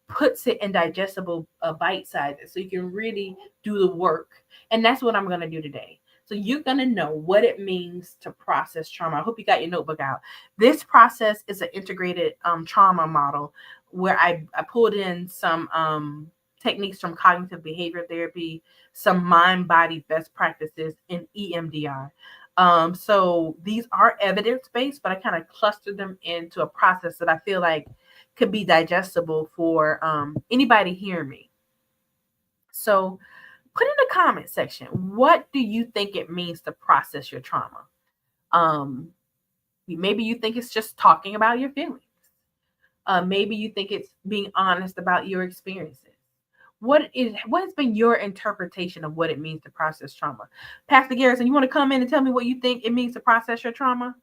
puts it in digestible bite sizes so you can really do the work. And that's what I'm going to do today. So you're going to know what it means to process trauma. I hope you got your notebook out. This process is an integrated trauma model where I pulled in some techniques from cognitive behavior therapy, some mind-body best practices, and EMDR. So these are evidence-based, but I kind of clustered them into a process that I feel like could be digestible for anybody hearing me. So put in the comment section, what do you think it means to process your trauma? Maybe you think it's just talking about your feelings. Maybe you think it's being honest about your experiences. What has been your interpretation of what it means to process trauma? Pastor Garrison, you want to come in and tell me what you think it means to process your trauma?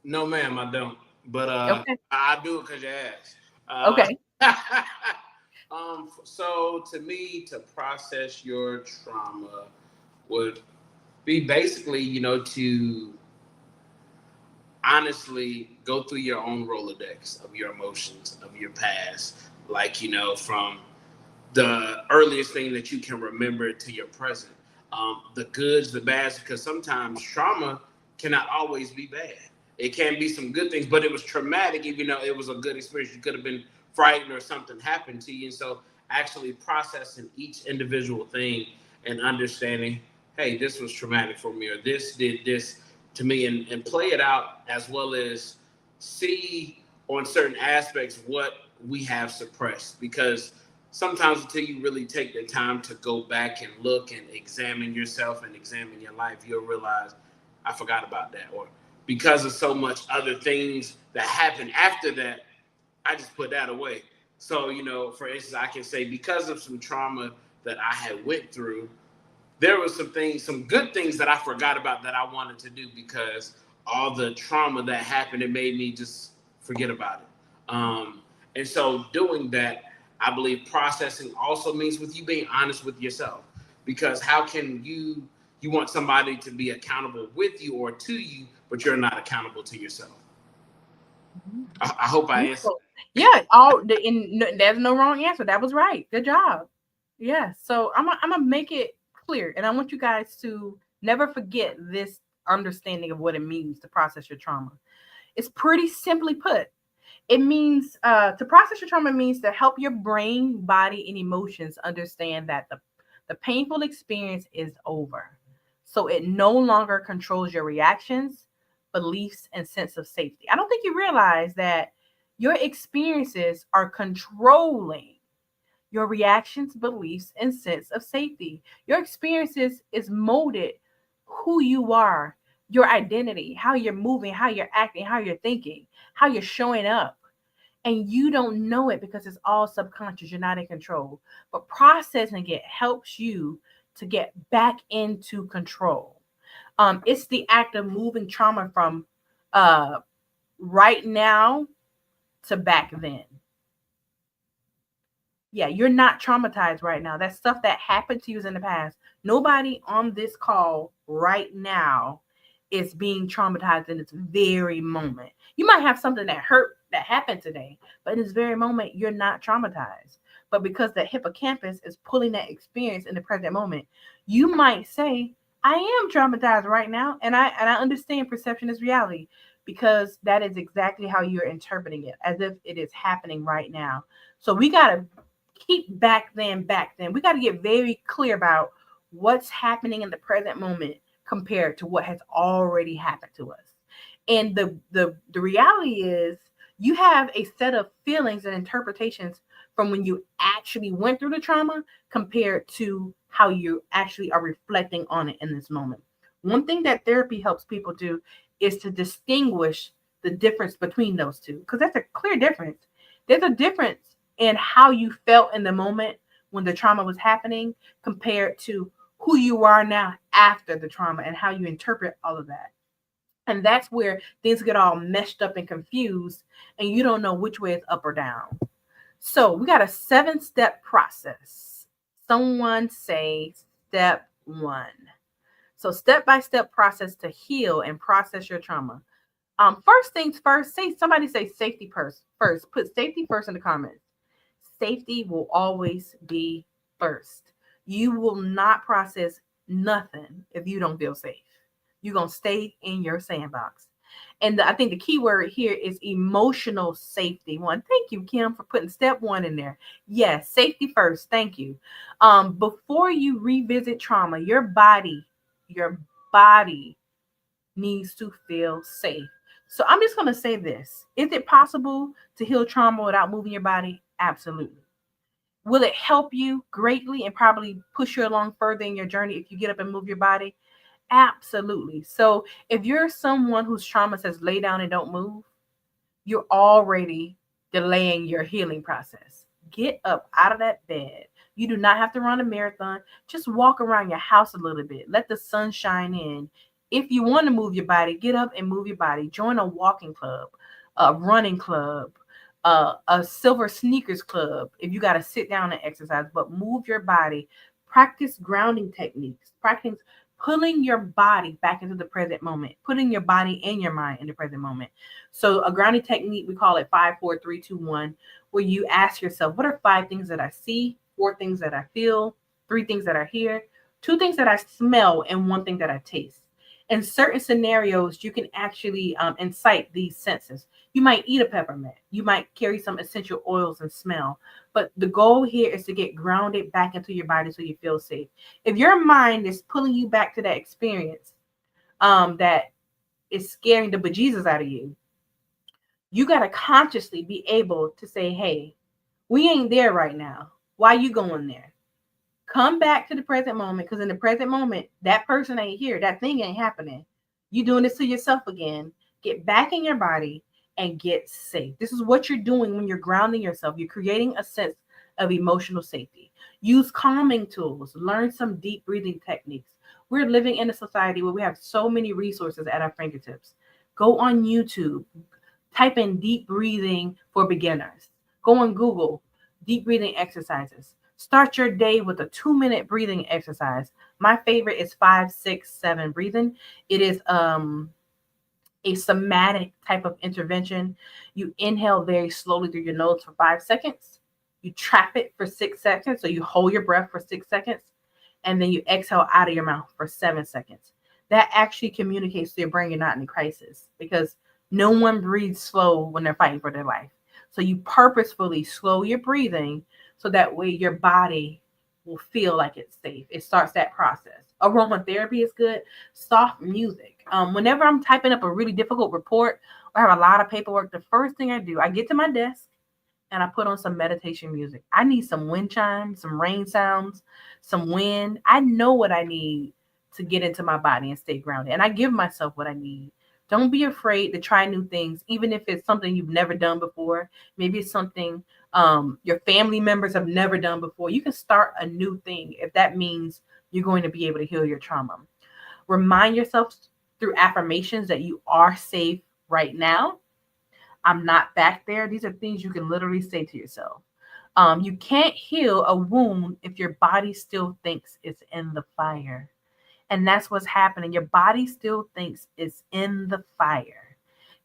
No, ma'am, I don't. But Okay. I do it because you asked. Okay. So to me, to process your trauma would be basically, to honestly go through your own Rolodex of your emotions, of your past, like, from the earliest thing that you can remember to your present, the goods, the bads, because sometimes trauma cannot always be bad. It can be some good things, but it was traumatic, even though it was a good experience. You could have been frightened or something happened to you. And so actually processing each individual thing and understanding, hey, this was traumatic for me, or this did this to me, and play it out, as well as see on certain aspects what we have suppressed. Because sometimes until you really take the time to go back and look and examine yourself and examine your life, you'll realize, I forgot about that. Or because of so much other things that happened after that, I just put that away. So, for instance, I can say because of some trauma that I had went through, there was some good things that I forgot about that I wanted to do, because all the trauma that happened, it made me just forget about it. And so doing that, I believe processing also means with you being honest with yourself, because how can you want somebody to be accountable with you or to you, but you're not accountable to yourself? I hope I answered. Yeah, there's no wrong answer. That was right. Good job. Yeah. So I'm gonna make it clear, and I want you guys to never forget this understanding of what it means to process your trauma. It's pretty simply put. It means to process your trauma means to help your brain, body, and emotions understand that the painful experience is over. So it no longer controls your reactions, beliefs, and sense of safety. I don't think you realize that your experiences are controlling your reactions, beliefs, and sense of safety. Your experiences is molded who you are, your identity, how you're moving, how you're acting, how you're thinking, how you're showing up. And you don't know it because it's all subconscious. You're not in control. But processing it helps you to get back into control. It's the act of moving trauma from uh, right now to back then. Yeah, you're not traumatized right now. That's stuff that happened to you in the past. Nobody on this call right now is being traumatized in this very moment. You might have something that hurt that happened today, but in this very moment, you're not traumatized. But because the hippocampus is pulling that experience in the present moment, you might say, I am traumatized right now, and I understand perception is reality because that is exactly how you're interpreting it, as if it is happening right now. So we gotta keep back then. We got to get very clear about what's happening in the present moment compared to what has already happened to us. And the reality is you have a set of feelings and interpretations from when you actually went through the trauma compared to how you actually are reflecting on it in this moment. One thing that therapy helps people do is to distinguish the difference between those two because that's a clear difference. There's a difference in how you felt in the moment when the trauma was happening compared to who you are now after the trauma and how you interpret all of that. And that's where things get all messed up and confused, and you don't know which way is up or down. So we got a 7-step process. Someone say step one. So step-by-step process to heal and process your trauma. First things first, somebody say safety first. Put safety first in the comments. Safety will always be first. You will not process nothing if you don't feel safe. You're going to stay in your sandbox. And I think the key word here is emotional safety. One, thank you, Kim, for putting step one in there. Yes, safety first. Thank you. Before you revisit trauma, your body needs to feel safe. So I'm just going to say this. Is it possible to heal trauma without moving your body? Absolutely. Will it help you greatly and probably push you along further in your journey if you get up and move your body? Absolutely. So if you're someone whose trauma says lay down and don't move, you're already delaying your healing process. Get up out of that bed. You do not have to run a marathon. Just walk around your house a little bit. Let the sun shine in. If you want to move your body, get up and move your body. Join a walking club, a running club, a silver sneakers club. If you got to sit down and exercise, but move your body. Practice grounding techniques. Practice pulling your body back into the present moment, putting your body and your mind in the present moment. So a grounding technique, we call it 5, 4, 3, 2, 1, where you ask yourself, what are 5 things that I see, 4 things that I feel, 3 things that I hear, 2 things that I smell, and 1 thing that I taste. In certain scenarios, you can actually incite these senses. You might eat a peppermint. You might carry some essential oils and smell. But the goal here is to get grounded back into your body so you feel safe. If your mind is pulling you back to that experience that is scaring the bejesus out of you, you got to consciously be able to say, hey, we ain't there right now. Why you going there? Come back to the present moment, because in the present moment, that person ain't here. That thing ain't happening. You doing this to yourself again. Get back in your body and get safe. This is what you're doing when you're grounding yourself. You're creating a sense of emotional safety. Use calming tools. Learn some deep breathing techniques. We're living in a society where we have so many resources at our fingertips. Go on YouTube. Type in deep breathing for beginners. Go on Google, deep breathing exercises. Start your day with a 2-minute breathing exercise. My favorite is 5, 6, 7 breathing. It is a somatic type of intervention. You inhale very slowly through your nose for 5 seconds. You trap it for 6 seconds. So you hold your breath for 6 seconds. And then you exhale out of your mouth for 7 seconds. That actually communicates to your brain you're not in a crisis, because no one breathes slow when they're fighting for their life. So you purposefully slow your breathing so that way your body will feel like it's safe. It starts that process. Aromatherapy is good. Soft music. Whenever I'm typing up a really difficult report or have a lot of paperwork, the first thing I do, I get to my desk and I put on some meditation music. I need some wind chimes, some rain sounds, some wind. I know what I need to get into my body and stay grounded. And I give myself what I need. Don't be afraid to try new things, even if it's something you've never done before. Maybe it's something your family members have never done before. You can start a new thing if that means you're going to be able to heal your trauma. Remind yourself through affirmations that you are safe right now. I'm not back there. These are things you can literally say to yourself. You can't heal a wound if your body still thinks it's in the fire. And that's what's happening. Your body still thinks it's in the fire.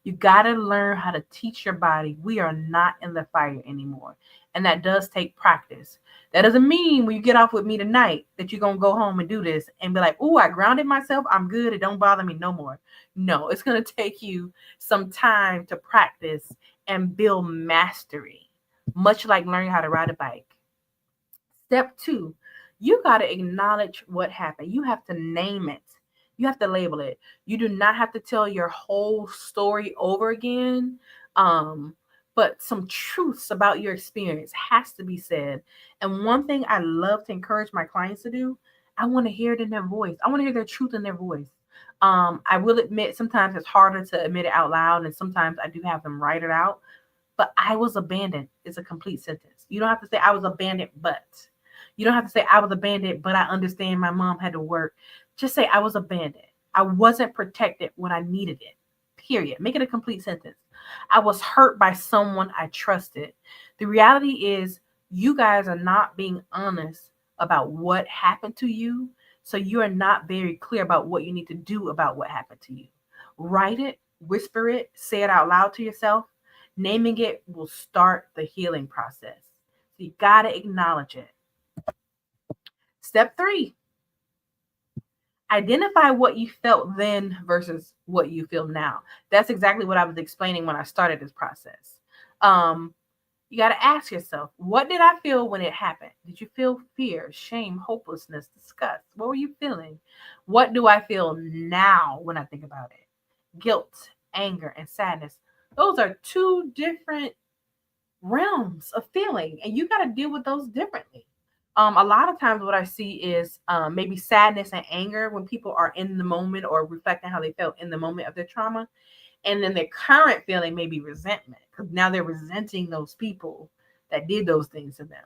You got to learn how to teach your body we are not in the fire anymore. And that does take practice. That doesn't mean when you get off with me tonight that you're going to go home and do this and be like, oh, I grounded myself. I'm good. It don't bother me no more. No, it's going to take you some time to practice and build mastery, much like learning how to ride a bike. Step 2, you got to acknowledge what happened. You have to name it. You have to label it. You do not have to tell your whole story over again. But some truths about your experience has to be said. And one thing I love to encourage my clients to do, I want to hear it in their voice. I want to hear their truth in their voice. I will admit sometimes it's harder to admit it out loud, and sometimes I do have them write it out. But I was abandoned is a complete sentence. You don't have to say I was abandoned, but. You don't have to say I was abandoned, but I understand my mom had to work. Just say I was abandoned. I wasn't protected when I needed it. Period. Make it a complete sentence. I was hurt by someone I trusted. The reality is you guys are not being honest about what happened to you. So you are not very clear about what you need to do about what happened to you. Write it, whisper it, say it out loud to yourself. Naming it will start the healing process. So you got to acknowledge it. Step 3, identify what you felt then versus what you feel now. That's exactly what I was explaining when I started this process. You got to ask yourself, what did I feel when it happened? Did you feel fear, shame, hopelessness, disgust? What were you feeling? What do I feel now when I think about it? Guilt, anger, and sadness. Those are 2 different realms of feeling, and you got to deal with those differently. A lot of times what I see is maybe sadness and anger when people are in the moment or reflecting how they felt in the moment of their trauma. And then their current feeling may be resentment because now they're resenting those people that did those things to them.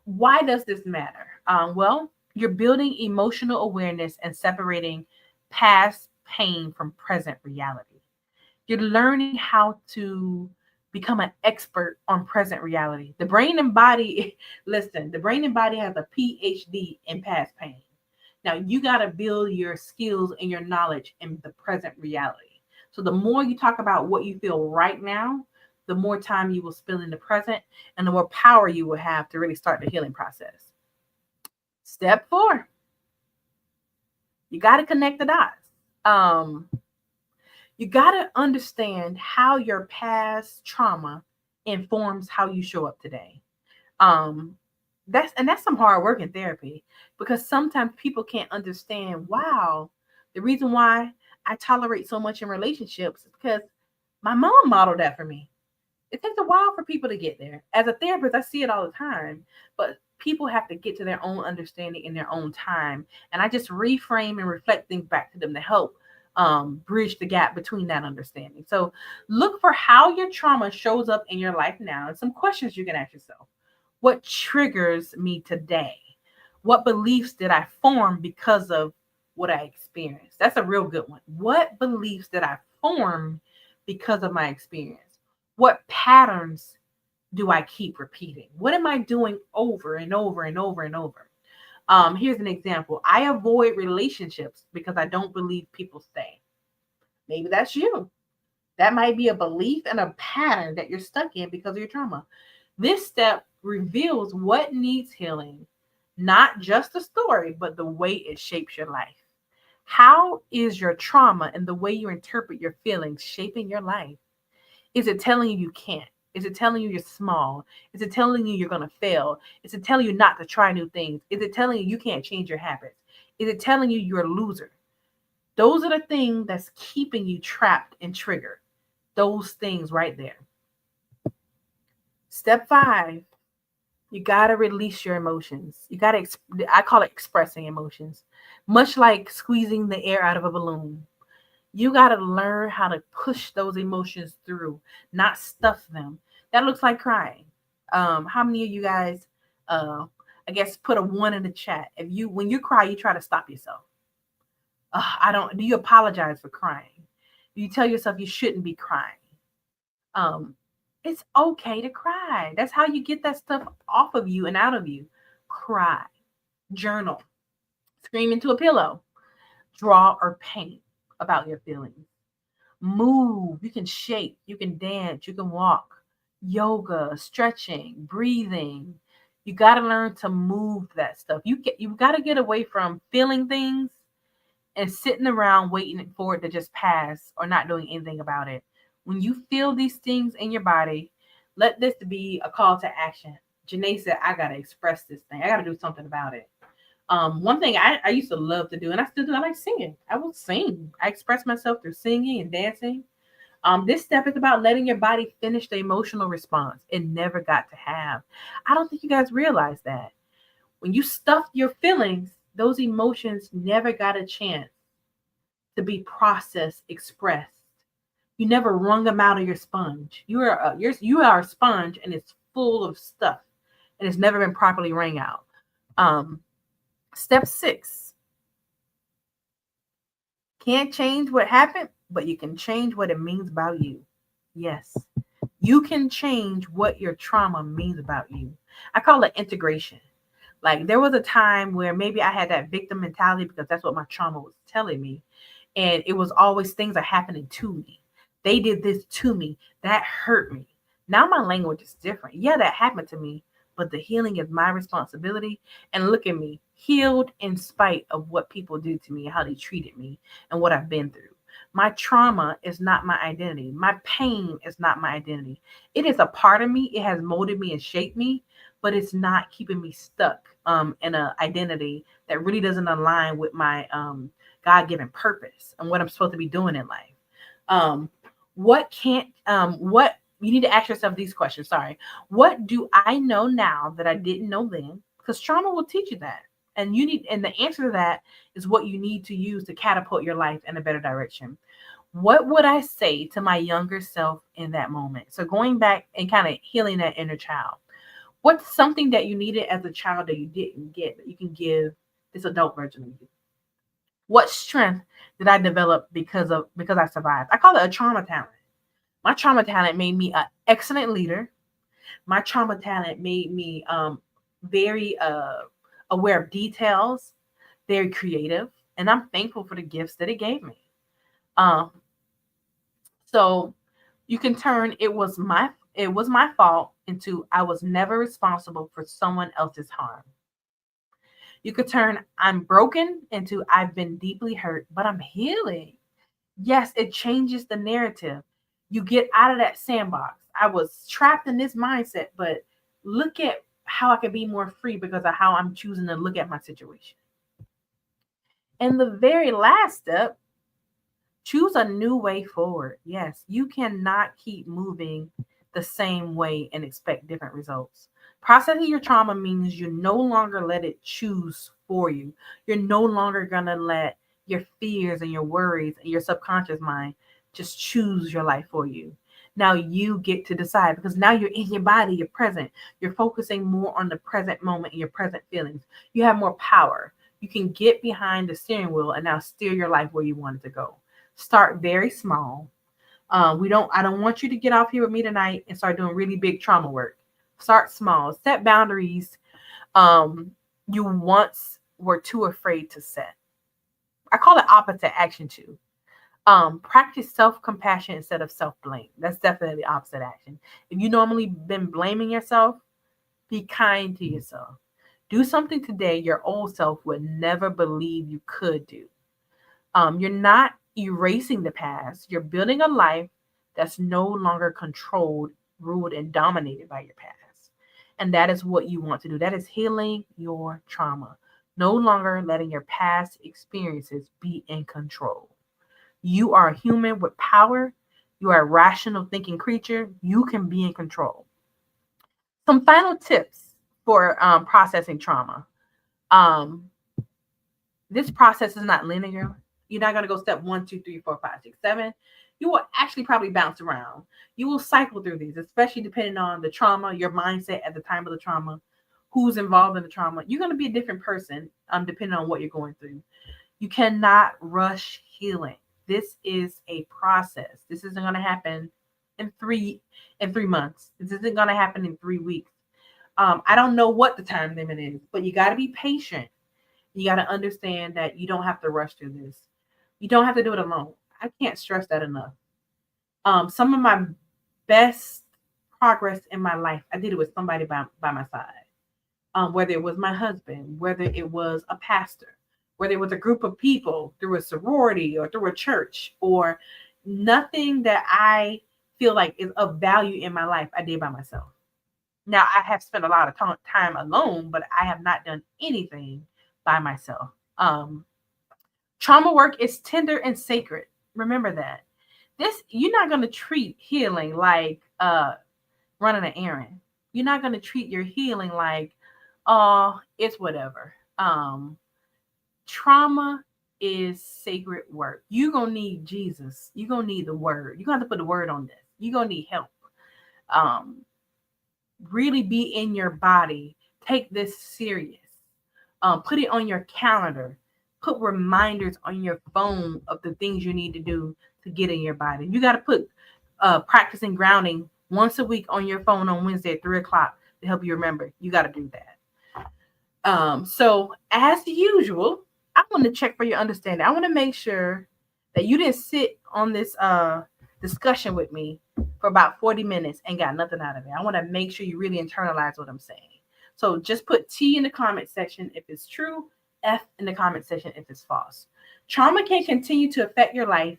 Why does this matter? Well, you're building emotional awareness and separating past pain from present reality. You're learning how to become an expert on present reality. The brain and body, listen, the brain and body has a PhD in past pain. Now you got to build your skills and your knowledge in the present reality. So the more you talk about what you feel right now, the more time you will spend in the present and the more power you will have to really start the healing process. Step 4, you got to connect the dots. You got to understand how your past trauma informs how you show up today. That's some hard work in therapy because sometimes people can't understand, wow, the reason why I tolerate so much in relationships is because my mom modeled that for me. It takes a while for people to get there. As a therapist, I see it all the time, but people have to get to their own understanding in their own time. And I just reframe and reflect things back to them to help bridge the gap between that understanding. So look for how your trauma shows up in your life now and some questions you can ask yourself. What triggers me today? What beliefs did I form because of what I experienced? That's a real good one. What beliefs did I form because of my experience? What patterns do I keep repeating? What am I doing over and over and over and over? Here's an example. I avoid relationships because I don't believe people stay. Maybe that's you. That might be a belief and a pattern that you're stuck in because of your trauma. This step reveals what needs healing, not just the story, but the way it shapes your life. How is your trauma and the way you interpret your feelings shaping your life? Is it telling you you can't? Is it telling you you're small? Is it telling you you're going to fail? Is it telling you not to try new things? Is it telling you you can't change your habits? Is it telling you you're a loser? Those are the things that's keeping you trapped and triggered. Those things right there. Step 5, you got to release your emotions. You got to, I call it expressing emotions, much like squeezing the air out of a balloon. You got to learn how to push those emotions through, not stuff them. That looks like crying. How many of you guys, I guess, put a 1 in the chat? If you, when you cry, you try to stop yourself. I don't. Do you apologize for crying? Do you tell yourself you shouldn't be crying? Um, it's okay to cry. That's how you get that stuff off of you and out of you. Cry, journal, scream into a pillow, draw or paint about your feelings. Move. You can shake, you can dance, you can walk. Yoga, stretching, breathing. You got to learn to move that stuff. You got to get away from feeling things and sitting around waiting for it to just pass or not doing anything about it. When you feel these things in your body, let this be a call to action. Janae said, I got to express this thing. I got to do something about it. One thing I used to love to do, and I still do, I like singing. I will sing. I express myself through singing and dancing. This step is about letting your body finish the emotional response it never got to have. I don't think you guys realize that. When you stuff your feelings, those emotions never got a chance to be processed, expressed. You never wrung them out of your sponge. You are a sponge, and it's full of stuff, and it's never been properly wrung out. Step 6. Can't change what happened, but you can change what it means about you. Yes, you can change what your trauma means about you. I call it integration. Like, there was a time where maybe I had that victim mentality because that's what my trauma was telling me. And it was always things are happening to me. They did this to me. That hurt me. Now my language is different. Yeah, that happened to me, but the healing is my responsibility. And look at me, healed in spite of what people did to me, how they treated me, and what I've been through. My trauma is not my identity. My pain is not my identity. It is a part of me. It has molded me and shaped me, but it's not keeping me stuck in an identity that really doesn't align with my God-given purpose and what I'm supposed to be doing in life. What you need to ask yourself these questions. Sorry. What do I know now that I didn't know then? Because trauma will teach you that. And the answer to that is what you need to use to catapult your life in a better direction. What would I say to my younger self in that moment? So going back and kind of healing that inner child. What's something that you needed as a child that you didn't get that you can give this adult version of you? What strength did I develop because I survived? I call it a trauma talent. My trauma talent made me an excellent leader. My trauma talent made me very aware of details, very creative, and I'm thankful for the gifts that it gave me. So you can turn it was my fault into I was never responsible for someone else's harm. You could turn I'm broken into I've been deeply hurt, but I'm healing. Yes, it changes the narrative. You get out of that sandbox. I was trapped in this mindset, but look at how I can be more free because of how I'm choosing to look at my situation. And the very last step, choose a new way forward. Yes, you cannot keep moving the same way and expect different results. Processing your trauma means you no longer let it choose for you. You're no longer going to let your fears and your worries and your subconscious mind just choose your life for you. Now you get to decide because now you're in your body, you're present. You're focusing more on the present moment and your present feelings. You have more power. You can get behind the steering wheel and now steer your life where you want it to go. Start very small. I don't want you to get off here with me tonight and start doing really big trauma work. Start small. Set boundaries you once were too afraid to set. I call it opposite action too. Practice self-compassion instead of self-blame. That's definitely opposite action. If you normally been blaming yourself, be kind to yourself. Do something today your old self would never believe you could do. You're not erasing the past. You're building a life that's no longer controlled ruled and dominated by your past. And that is what you want to do. That is healing your trauma. No longer letting your past experiences be in control. You are a human with power. You are a rational thinking creature. You can be in control. Some final tips for processing trauma. Um, this process is not linear. You're not going to go step 1, 2, 3, 4, 5, 6, 7. You will actually probably bounce around. You will cycle through these, especially depending on the trauma, your mindset at the time of the trauma, who's involved in the trauma. You're going to be a different person depending on what you're going through. You cannot rush healing. This is a process. This isn't going to happen in 3 months. This isn't going to happen in 3 weeks. I don't know what the time limit is, but you got to be patient. You got to understand that you don't have to rush through this. You don't have to do it alone. I can't stress that enough. Some of my best progress in my life, I did it with somebody by my side. Whether it was my husband, whether it was a pastor, whether it was a group of people through a sorority or through a church, or nothing that I feel like is of value in my life, I did by myself. Now, I have spent a lot of time alone, but I have not done anything by myself. Trauma work is tender and sacred. Remember that. You're not going to treat healing like running an errand. You're not going to treat your healing like, oh, it's whatever. Trauma is sacred work. You're going to need Jesus. You're going to need the word. You're going to have to put the word on this. You're going to need help. Really be in your body. Take this serious. Put it on your calendar. Put reminders on your phone of the things you need to do to get in your body. You got to put practicing grounding once a week on your phone on Wednesday at 3:00 to help you remember. You got to do that. So as usual, I want to check for your understanding. I want to make sure that you didn't sit on this discussion with me for about 40 minutes and got nothing out of it. I want to make sure you really internalize what I'm saying. So just put T in the comment section if it's true, F in the comment section if it's false. Trauma can continue to affect your life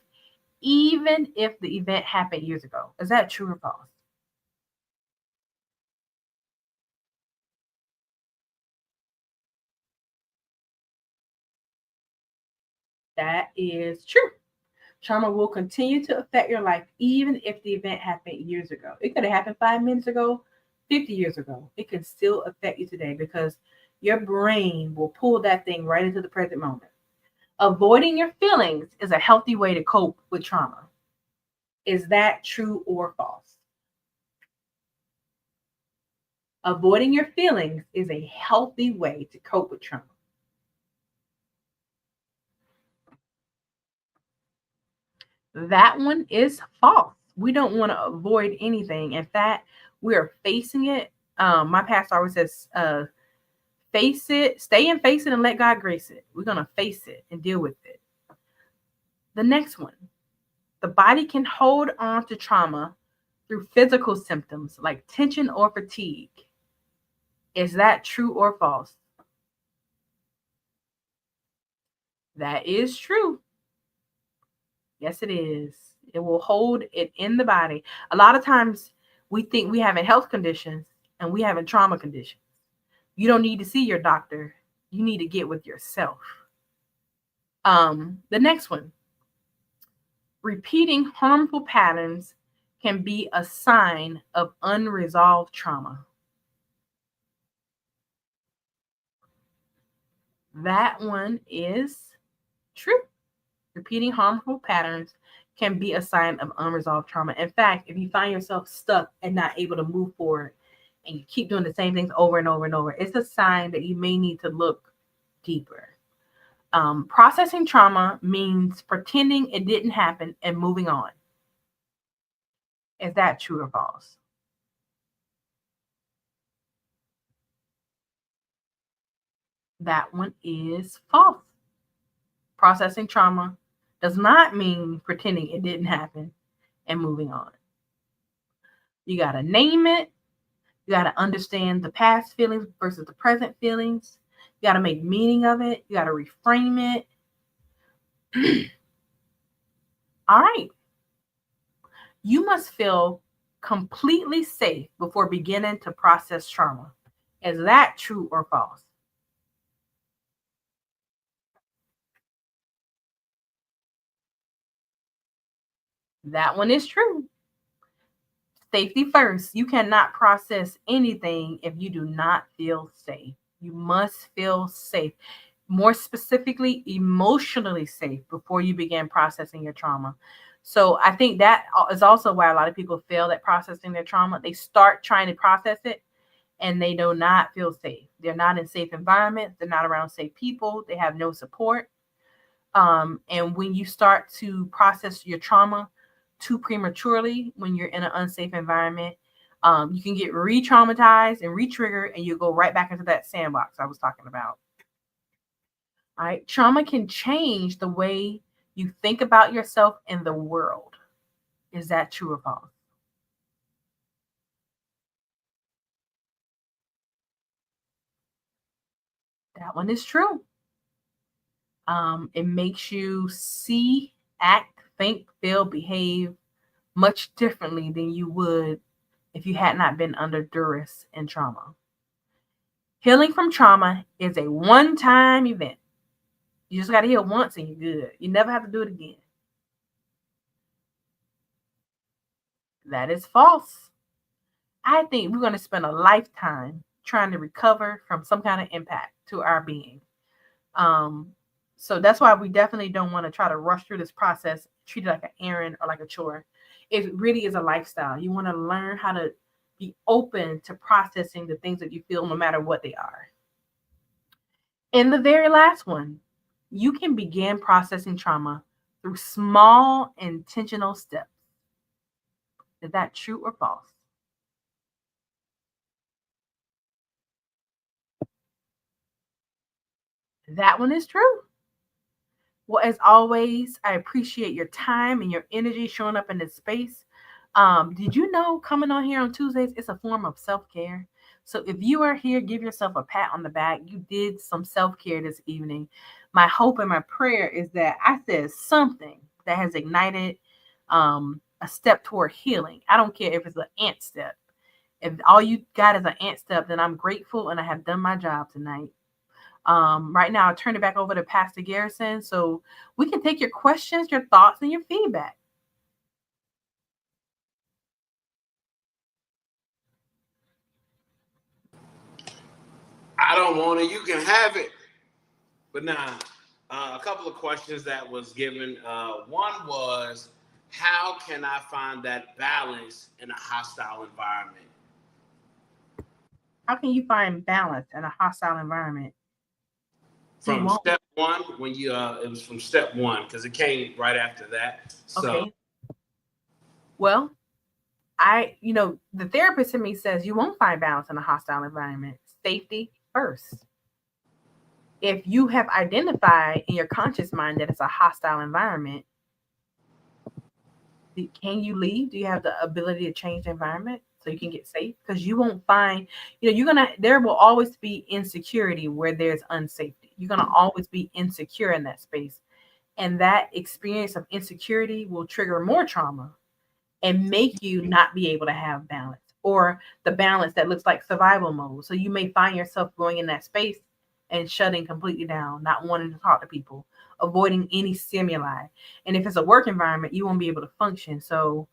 even if the event happened years ago. Is that true or false? That is true. Trauma will continue to affect your life even if the event happened years ago. It could have happened 5 minutes ago, 50 years ago. It can still affect you today because your brain will pull that thing right into the present moment. Avoiding your feelings is a healthy way to cope with trauma. Is that true or false? Avoiding your feelings is a healthy way to cope with trauma. That one is false. We don't want to avoid anything. In fact, we are facing it. My pastor always says, face it, stay and face it, and let God grace it. We're going to face it and deal with it. The next one, the body can hold on to trauma through physical symptoms like tension or fatigue. Is that true or false? That is true. Yes, it is. It will hold it in the body. A lot of times we think we having health conditions and we having trauma conditions. You don't need to see your doctor. You need to get with yourself. The next one. Repeating harmful patterns can be a sign of unresolved trauma. That one is true. Repeating harmful patterns can be a sign of unresolved trauma. In fact, if you find yourself stuck and not able to move forward and you keep doing the same things over and over and over, it's a sign that you may need to look deeper. Processing trauma means pretending it didn't happen and moving on. Is that true or false? That one is false. Processing trauma does not mean pretending it didn't happen and moving on. You got to name it. You got to understand the past feelings versus the present feelings. You got to make meaning of it. You got to reframe it. All right. You must feel completely safe before beginning to process trauma. Is that true or false? That one is true. Safety first. You cannot process anything if you do not feel safe. You must feel safe. More specifically, emotionally safe before you begin processing your trauma. So I think that is also why a lot of people fail at processing their trauma. They start trying to process it and they do not feel safe. They're not in safe environments. They're not around safe people. They have no support. And when you start to process your trauma too prematurely, when you're in an unsafe environment, you can get re-traumatized and re-triggered, and you go right back into that sandbox I was talking about. All right, trauma can change the way you think about yourself and the world. Is that true or false? That one is true. It makes you see, act, think, feel, behave much differently than you would if you had not been under duress and trauma. Healing from trauma is a one-time event. You just got to heal once and you're good. You never have to do it again. That is false. I think we're going to spend a lifetime trying to recover from some kind of impact to our being. Um, so that's why we definitely don't want to try to rush through this process, treat it like an errand or like a chore. It really is a lifestyle. You want to learn how to be open to processing the things that you feel, no matter what they are. And the very last one, you can begin processing trauma through small intentional steps. Is that true or false? That one is true. Well, as always, I appreciate your time and your energy showing up in this space. Did you know coming on here on Tuesdays is a form of self care? So if you are here, give yourself a pat on the back. You did some self care this evening. My hope and my prayer is that I said something that has ignited a step toward healing. I don't care if it's an ant step. If all you got is an ant step, then I'm grateful and I have done my job tonight. Right now, I'll turn it back over to Pastor Garrison so we can take your questions, your thoughts, and your feedback. I don't want it. You can have it. But now, a couple of questions that was given. One was, how can I find that balance in a hostile environment? How can you find balance in a hostile environment? So you From won't. step one, when you it was from step one because it came right after that. So Okay. Well, the therapist in me says you won't find balance in a hostile environment. Safety first. If you have identified in your conscious mind that it's a hostile environment, can you leave? Do you have the ability to change the environment so you can get safe? Because you won't find, there will always be insecurity where there's unsafety. You're gonna always be insecure in that space. And that experience of insecurity will trigger more trauma and make you not be able to have balance, or the balance that looks like survival mode. So you may find yourself going in that space and shutting completely down, not wanting to talk to people, avoiding any stimuli. And if it's a work environment, you won't be able to function. So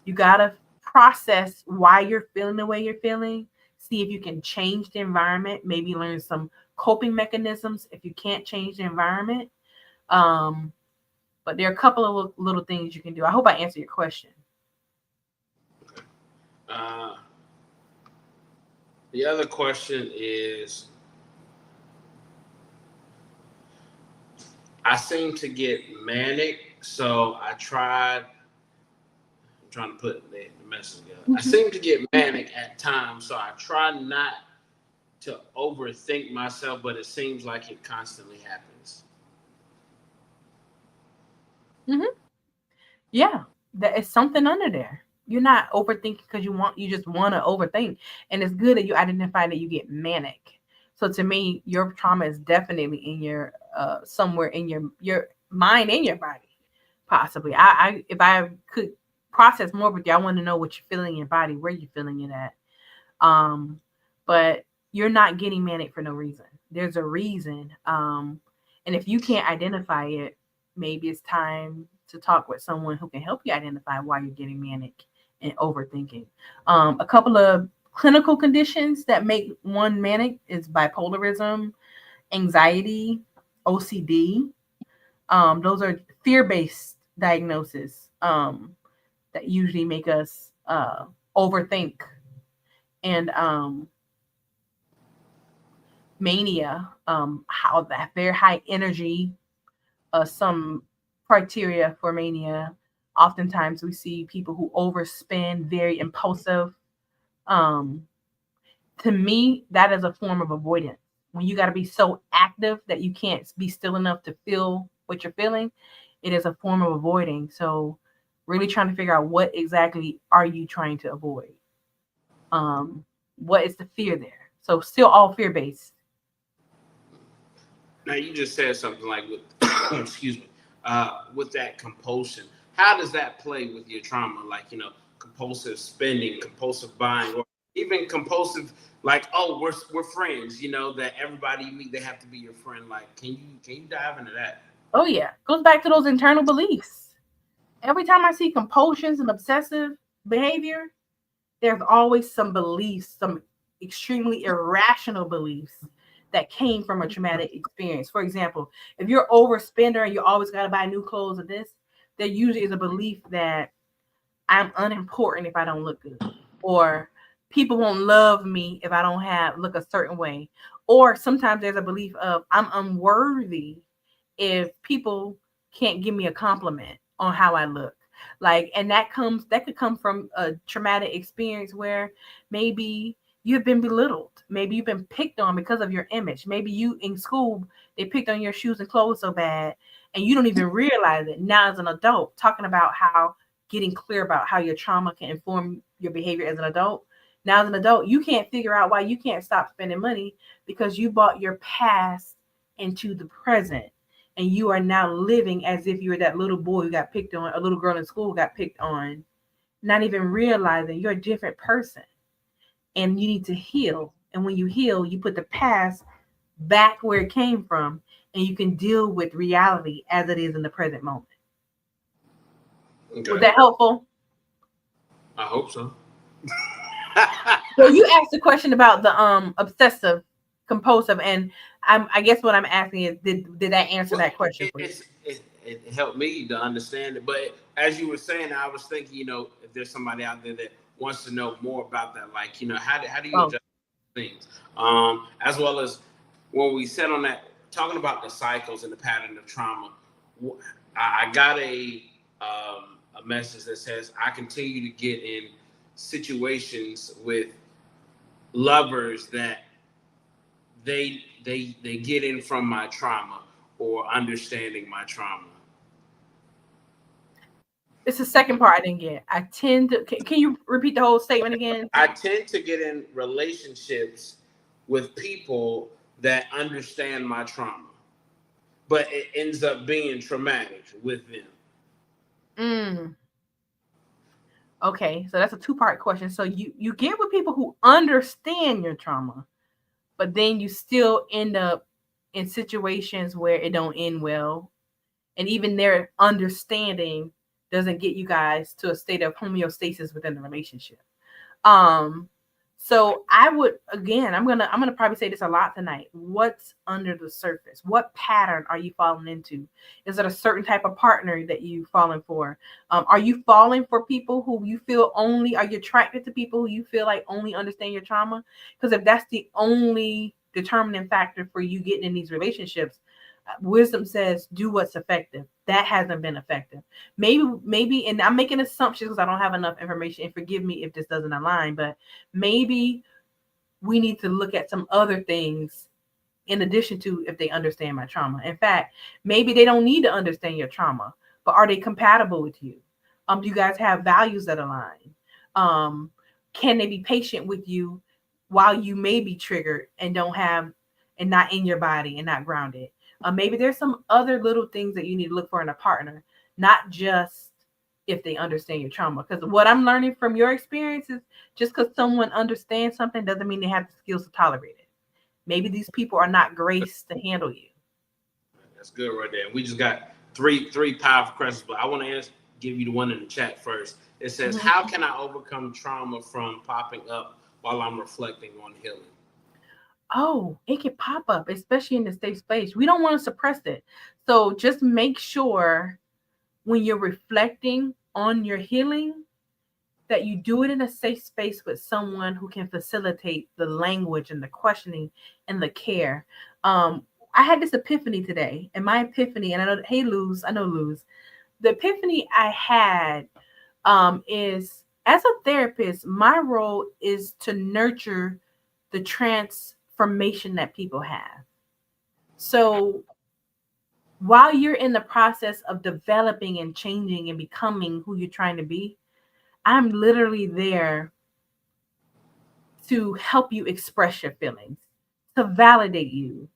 you got to process why you're feeling the way you're feeling. See if you can change the environment, maybe learn some coping mechanisms if you can't change the environment. But there are a couple of little things you can do. I hope I answered your question. The other question is, I seem to get manic, so I'm trying to put the message together. I seem to get manic at times, so I try not to overthink myself, but it seems like it constantly happens. Yeah, that is something under there. You're not overthinking because you just want to overthink. And it's good that you identify that you get manic. So to me, your trauma is definitely in your somewhere in your mind and your body, possibly. I if I could process more with you. I want to know what you're feeling in your body, where you're feeling it at. But you're not getting manic for no reason. There's a reason. And if you can't identify it, maybe it's time to talk with someone who can help you identify why you're getting manic and overthinking. A couple of clinical conditions that make one manic is bipolarism, anxiety, OCD. Those are fear-based diagnoses that usually make us overthink. And mania, how that very high energy, some criteria for mania. Oftentimes we see people who overspend, very impulsive. Um, to me, that is a form of avoidance. When you got to be so active that you can't be still enough to feel what you're feeling, it is a form of avoiding. So, really trying to figure out what exactly are you trying to avoid? What is the fear there? So, still all fear based. Now you just said something like with excuse me, with that compulsion. How does that play with your trauma? Like, compulsive spending, compulsive buying, or even compulsive, like, oh, we're friends, that everybody you meet, they have to be your friend. Like, can you dive into that? Oh yeah, goes back to those internal beliefs. Every time I see compulsions and obsessive behavior, there's always some beliefs, some extremely irrational beliefs that came from a traumatic experience. For example, if you're overspender and you always got to buy new clothes or this, there usually is a belief that I'm unimportant if I don't look good, or people won't love me if I don't have look a certain way, or sometimes there's a belief of I'm unworthy if people can't give me a compliment on how I look. Like, and that could come from a traumatic experience where maybe you've been belittled. Maybe you've been picked on because of your image. Maybe you in school, they picked on your shoes and clothes so bad and you don't even realize it. Now as an adult, talking about how getting clear about how your trauma can inform your behavior as an adult. Now as an adult, you can't figure out why you can't stop spending money because you bought your past into the present, and you are now living as if you were that little boy who got picked on, a little girl in school who got picked on, not even realizing you're a different person and you need to heal. And when you heal, you put the past back where it came from and you can deal with reality as it is in the present moment. Okay. Was that helpful? I hope so. So you asked the question about the obsessive compulsive, and I guess what I'm asking is, did that answer that question for you? It helped me to understand it. But as you were saying, I was thinking, if there's somebody out there that wants to know more about that, like, how do you adjust things? As well as when we said on that, talking about the cycles and the pattern of trauma, I got a message that says I continue to get in situations with lovers that they get in from my trauma or understanding my trauma. It's the second part I didn't get. I tend to, can you repeat the whole statement again? I tend to get in relationships with people that understand my trauma, but it ends up being traumatic with them. Okay, so that's a two-part question. So you get with people who understand your trauma, but then you still end up in situations where it don't end well, and even their understanding doesn't get you guys to a state of homeostasis within the relationship. So I would, again, I'm gonna probably say this a lot tonight. What's under the surface? What pattern are you falling into? Is it a certain type of partner that you've fallen for? Are you falling for people who you feel only? Are you attracted to people who you feel like only understand your trauma? Because if that's the only determining factor for you getting in these relationships, wisdom says do what's effective. That hasn't been effective. Maybe, and I'm making assumptions because I don't have enough information, and forgive me if this doesn't align, but maybe we need to look at some other things in addition to if they understand my trauma. In fact, maybe they don't need to understand your trauma, but are they compatible with you? Do you guys have values that align? Can they be patient with you while you may be triggered and don't have, and not in your body and not grounded? Maybe there's some other little things that you need to look for in a partner, not just if they understand your trauma. Because what I'm learning from your experiences, just because someone understands something doesn't mean they have the skills to tolerate it. Maybe these people are not graced to handle you. That's good right there. We just got three powerful questions, but I want to give you the one in the chat first. It says, how can I overcome trauma from popping up while I'm reflecting on healing? Oh, it can pop up, especially in the safe space. We don't want to suppress it. So just make sure when you're reflecting on your healing that you do it in a safe space with someone who can facilitate the language and the questioning and the care. I had this epiphany today, and my epiphany, and I know, hey, Luz, I know Luz. The epiphany I had is, as a therapist, my role is to nurture the transformation that people have. So while you're in the process of developing and changing and becoming who you're trying to be, I'm literally there to help you express your feelings, to validate you,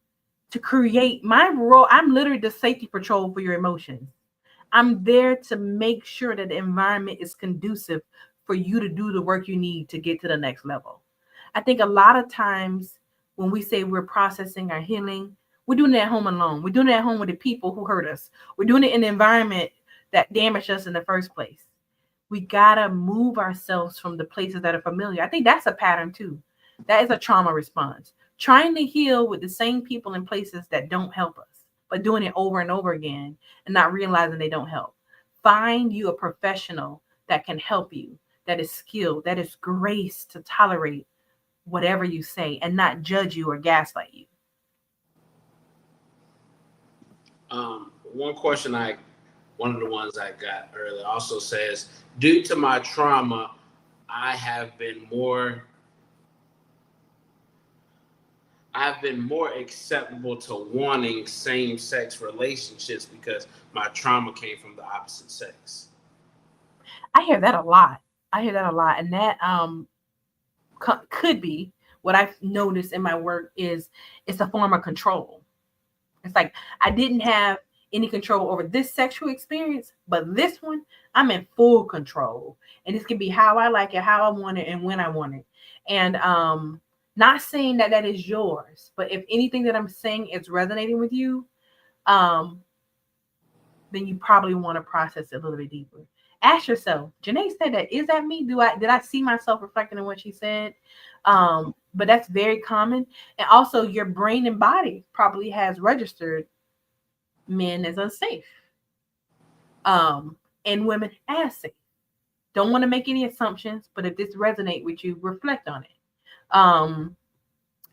to create my role. I'm literally the safety patrol for your emotions. I'm there to make sure that the environment is conducive for you to do the work you need to get to the next level. I think a lot of times when we say we're processing our healing, we're doing it at home alone. We're doing it at home with the people who hurt us. We're doing it in the environment that damaged us in the first place. We gotta move ourselves from the places that are familiar. I think that's a pattern too. That is a trauma response. Trying to heal with the same people and places that don't help us, but doing it over and over again and not realizing they don't help. Find you a professional that can help you, that is skilled, that is graced to tolerate whatever you say and not judge you or gaslight you. One question one of the ones I got earlier also says, due to my trauma, I've been more acceptable to wanting same-sex relationships because my trauma came from the opposite sex. I hear that a lot. And that could be what I've noticed in my work is it's a form of control. It's like I didn't have any control over this sexual experience, but this one, I'm in full control. And this can be how I like it, how I want it, and when I want it. And not saying that is yours, but if anything that I'm saying is resonating with you, then you probably want to process it a little bit deeper. Ask yourself, Janae said that, is that me? Did I see myself reflecting on what she said? But that's very common. And also your brain and body probably has registered men as unsafe. And women as safe. Don't want to make any assumptions, but if this resonates with you, reflect on it.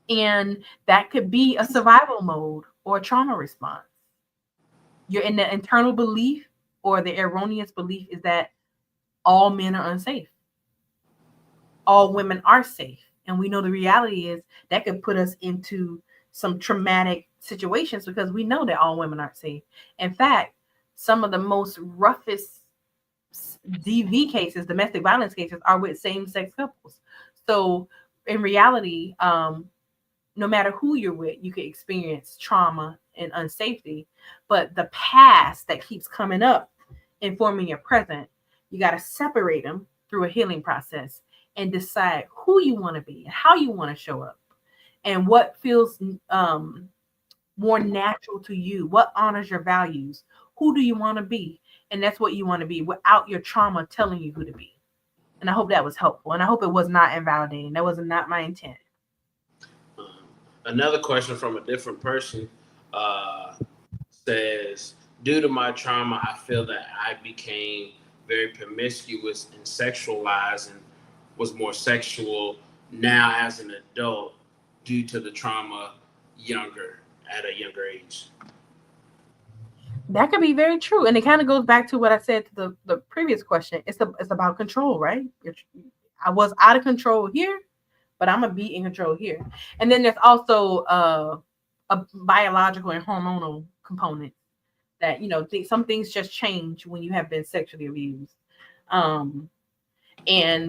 And that could be a survival mode or a trauma response. You're in the internal belief or the erroneous belief is that all men are unsafe. All women are safe. And we know the reality is that could put us into some traumatic situations because we know that all women aren't safe. In fact, some of the most roughest DV cases, domestic violence cases, are with same-sex couples. So in reality, no matter who you're with, you can experience trauma and unsafety. But the past that keeps coming up, informing your present, you got to separate them through a healing process and decide who you want to be and how you want to show up and what feels more natural to you, what honors your values, who do you want to be, and that's what you want to be without your trauma telling you who to be. And I hope that was helpful, and I hope it was not invalidating. That was not my intent. Another question from a different person says, due to my trauma, I feel that I became very promiscuous and sexualized and was more sexual now as an adult due to the trauma at a younger age. That could be very true. And it kind of goes back to what I said to the previous question. It's about control, right? I was out of control here, but I'm going to be in control here. And then there's also a biological and hormonal component that, some things just change when you have been sexually abused. And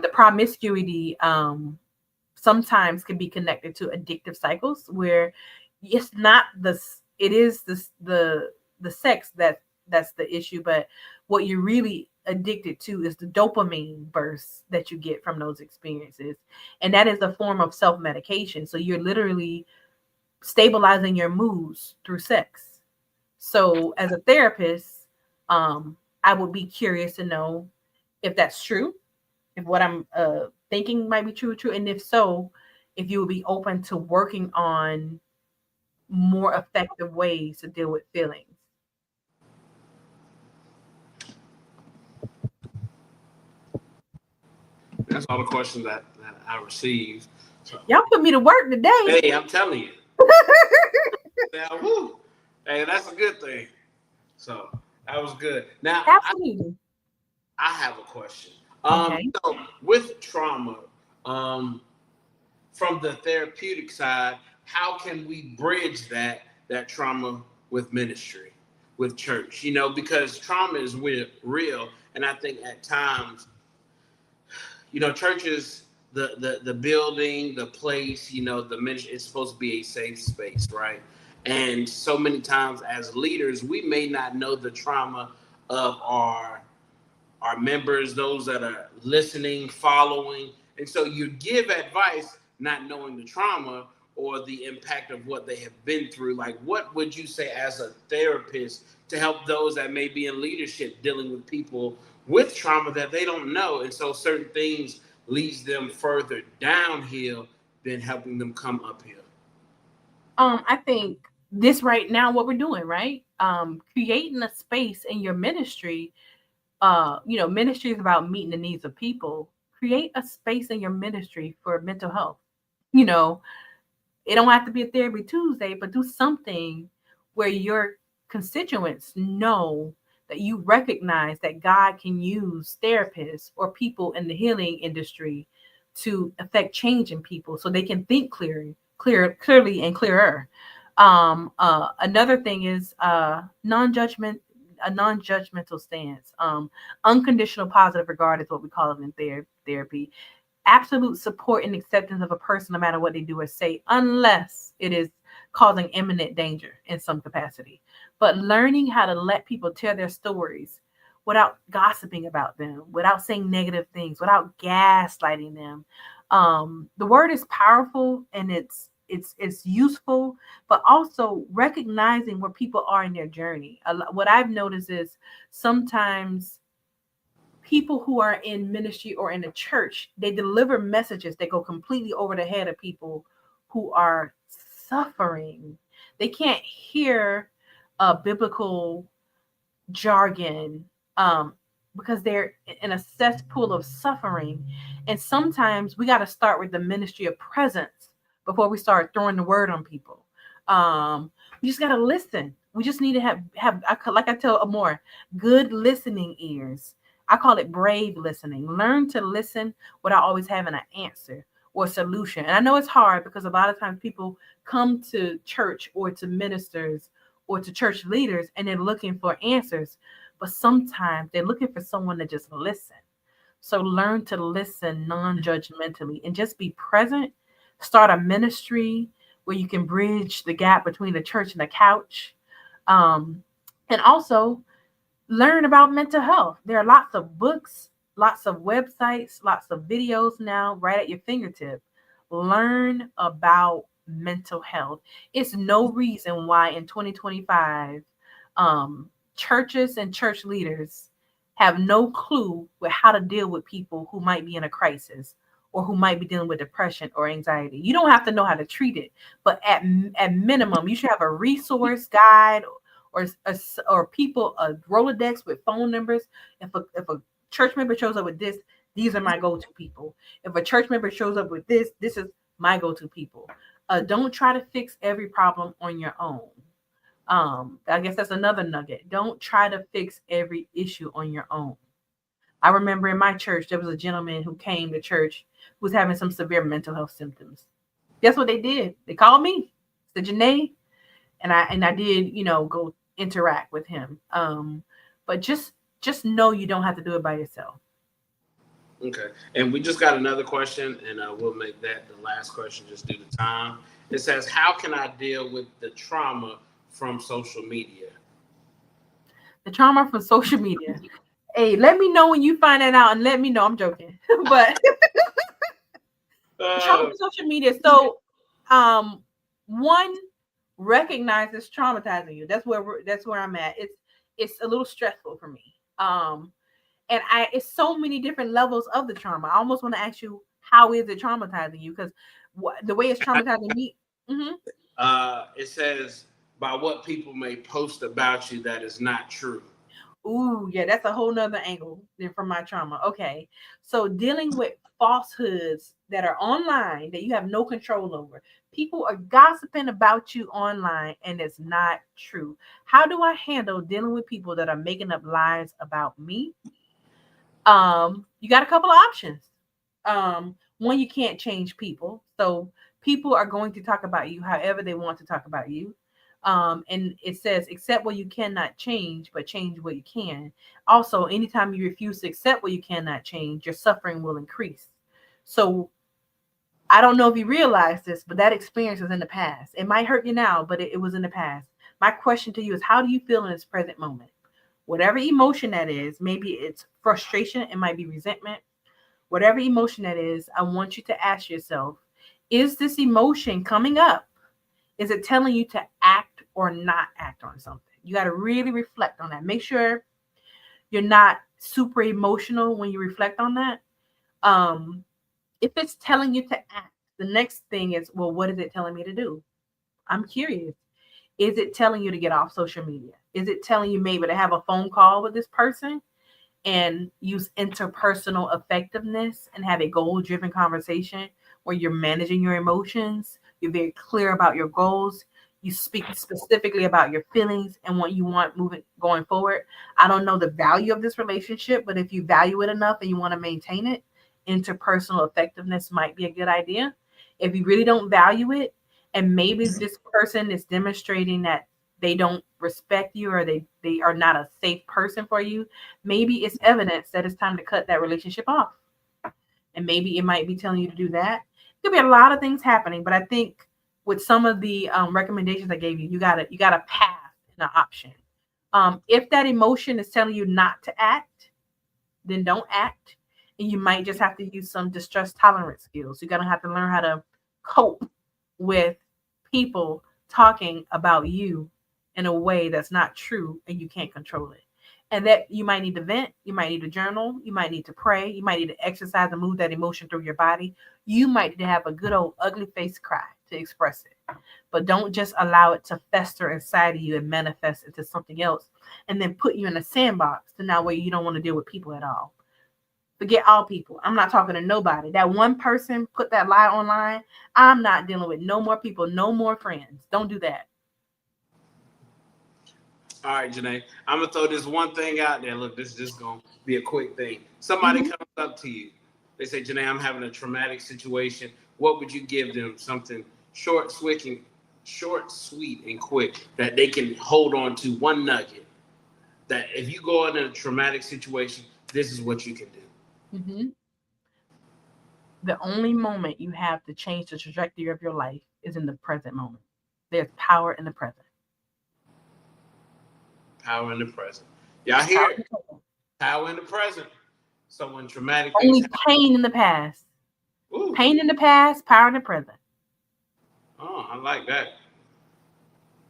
the promiscuity sometimes can be connected to addictive cycles where it's not it is the sex that's the issue, but what you're really addicted to is the dopamine burst that you get from those experiences. And that is a form of self-medication. So you're literally stabilizing your moods through sex. So as a therapist, I would be curious to know if that's true, if what I'm thinking might be true, and if so, if you would be open to working on more effective ways to deal with feelings. That's all the questions that I received. So, Y'all put me to work today. hey, I'm telling you. Now, woo, hey, that's a good thing. So that was good. Now, Absolutely. I have a question. Okay. So with trauma, from the therapeutic side, how can we bridge that trauma with ministry, with church? You know, because trauma is real, and I think at times, you know, churches, the building, the place, you know, the ministry, it's supposed to be a safe space, right? And so many times as leaders, we may not know the trauma of our members, those that are listening, following. And so you give advice not knowing the trauma or the impact of what they have been through. Like, what would you say as a therapist to help those that may be in leadership dealing with people with trauma that they don't know? And so certain things leads them further downhill than helping them come uphill. I think this right now, what we're doing, right? Creating a space in your ministry. Ministry is about meeting the needs of people. Create a space in your ministry for mental health. You know, it don't have to be a therapy Tuesday, but do something where your constituents know that you recognize that God can use therapists or people in the healing industry to affect change in people so they can think clearly and clearer. Another thing is a non-judgmental stance. Unconditional positive regard is what we call it in therapy. Absolute support and acceptance of a person no matter what they do or say, unless it is causing imminent danger in some capacity. But learning how to let people tell their stories without gossiping about them, without saying negative things, without gaslighting them. The word is powerful and it's useful, but also recognizing where people are in their journey. What I've noticed is sometimes people who are in ministry or in the church, they deliver messages that go completely over the head of people who are suffering. They can't hear biblical jargon because they're in a cesspool of suffering. And sometimes we got to start with the ministry of presence before we start throwing the word on people. We just got to listen. We just need to have like I tell Amor, good listening ears. I call it brave listening. Learn to listen without always having an answer or a solution. And I know it's hard because a lot of times people come to church or to ministers or to church leaders and they're looking for answers. But sometimes they're looking for someone to just listen. So learn to listen non-judgmentally and just be present. Start a ministry where you can bridge the gap between the church and the couch. And also learn about mental health. There are lots of books, lots of websites, lots of videos now right at your fingertip. Learn about mental health. It's no reason why in 2025, churches and church leaders have no clue with how to deal with people who might be in a crisis or who might be dealing with depression or anxiety. You don't have to know how to treat it, but at minimum, you should have a resource guide or people, a Rolodex with phone numbers. If a church member shows up with this, these are my go-to people. If a church member shows up with this, this is my go-to people. Don't try to fix every problem on your own. I guess that's another nugget. Don't try to fix every issue on your own. I remember in my church, there was a gentleman who came to church who was having some severe mental health symptoms. Guess what they did? They called me, said Janae, and I did, go interact with him. But just know you don't have to do it by yourself. Okay. And we just got another question, and we'll make that the last question just due to time. It says, how can I deal with the trauma from social media? The trauma from social media. Hey, let me know when you find that out, and let me know. I'm joking, but trauma from social media. So, one recognizes traumatizing you. That's where I'm at. It's a little stressful for me. And it's so many different levels of the trauma. I almost want to ask you, how is it traumatizing you? Because the way it's traumatizing me. It says by what people may post about you that is not true. Ooh, yeah, that's a whole nother angle than from my trauma. Okay. So dealing with falsehoods that are online that you have no control over. People are gossiping about you online and it's not true. How do I handle dealing with people that are making up lies about me? You got a couple of options. One, you can't change people. So people are going to talk about you however they want to talk about you. And it says, accept what you cannot change, but change what you can. Also, anytime you refuse to accept what you cannot change, your suffering will increase. So I don't know if you realize this, but that experience was in the past. It might hurt you now, but it was in the past. My question to you is, how do you feel in this present moment? Whatever emotion that is, maybe it's frustration, it might be resentment, whatever emotion that is, I want you to ask yourself, is this emotion coming up? Is it telling you to act or not act on something? You got to really reflect on that. Make sure you're not super emotional when you reflect on that. If it's telling you to act, the next thing is, well, what is it telling me to do? I'm curious. Is it telling you to get off social media? Is it telling you maybe to have a phone call with this person and use interpersonal effectiveness and have a goal driven conversation where you're managing your emotions? You're very clear about your goals. You speak specifically about your feelings and what you want moving going forward. I don't know the value of this relationship, but if you value it enough and you want to maintain it, interpersonal effectiveness might be a good idea. If you really don't value it, and maybe this person is demonstrating that they don't respect you or they are not a safe person for you, maybe it's evidence that it's time to cut that relationship off. And maybe it might be telling you to do that. Could be a lot of things happening, but I think with some of the recommendations I gave you, you got a path and an option. If that emotion is telling you not to act, then don't act. And you might just have to use some distress tolerance skills. You're gonna have to learn how to cope with people talking about you in a way that's not true and you can't control it. And that you might need to vent, you might need to journal, you might need to pray, you might need to exercise and move that emotion through your body. You might need to have a good old ugly face cry to express it. But don't just allow it to fester inside of you and manifest into something else and then put you in a sandbox to now where you don't want to deal with people at all. Forget all people. I'm not talking to nobody. That one person put that lie online. I'm not dealing with no more people, no more friends. Don't do that. All right, Janae, I'm gonna throw this one thing out there. Look, this is just gonna be a quick thing. Somebody comes up to you, they say, Janae, I'm having a traumatic situation. What would you give them? Something short, sweet, and quick that they can hold on to. One nugget that if you go in a traumatic situation, this is what you can do. Mm-hmm. The only moment you have to change the trajectory of your life is in the present moment. There's power in the present. Power in the present. Y'all hear it? Power in the present. So when traumatic things Only happen, pain in the past. ooh, Pain in the past, power in the present. oh, I like that.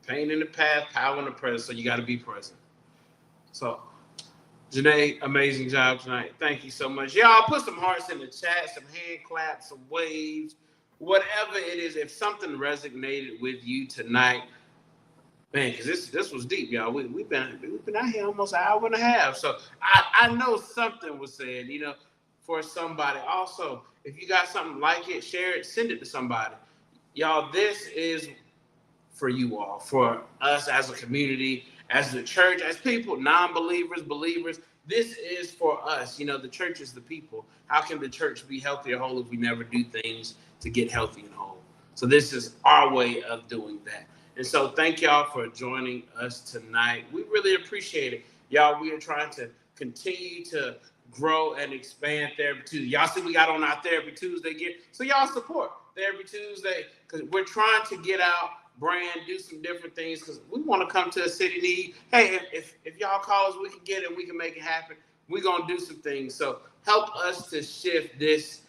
Pain in the past, power in the present. So you got to be present. So, Janae, amazing job tonight. Thank you so much. Y'all put some hearts in the chat, some hand claps, some waves, whatever it is. If something resonated with you tonight, man, because this was deep, y'all. We've been out here almost an hour and a half. So I know something was said, for somebody. Also, if you got something like it, share it, send it to somebody. Y'all, this is for you all, for us as a community, as the church, as people, non-believers, believers. This is for us. The church is the people. How can the church be healthy or whole if we never do things to get healthy and whole? So this is our way of doing that. And so thank y'all for joining us tonight. We really appreciate it. Y'all, we are trying to continue to grow and expand Therapy Tuesday. Y'all see we got on our Therapy Tuesday gear. So y'all support Therapy Tuesday because we're trying to get out, brand, do some different things because we want to come to a city need. Hey, if y'all call us, we can get it. We can make it happen. we're going to do some things. So help us to shift this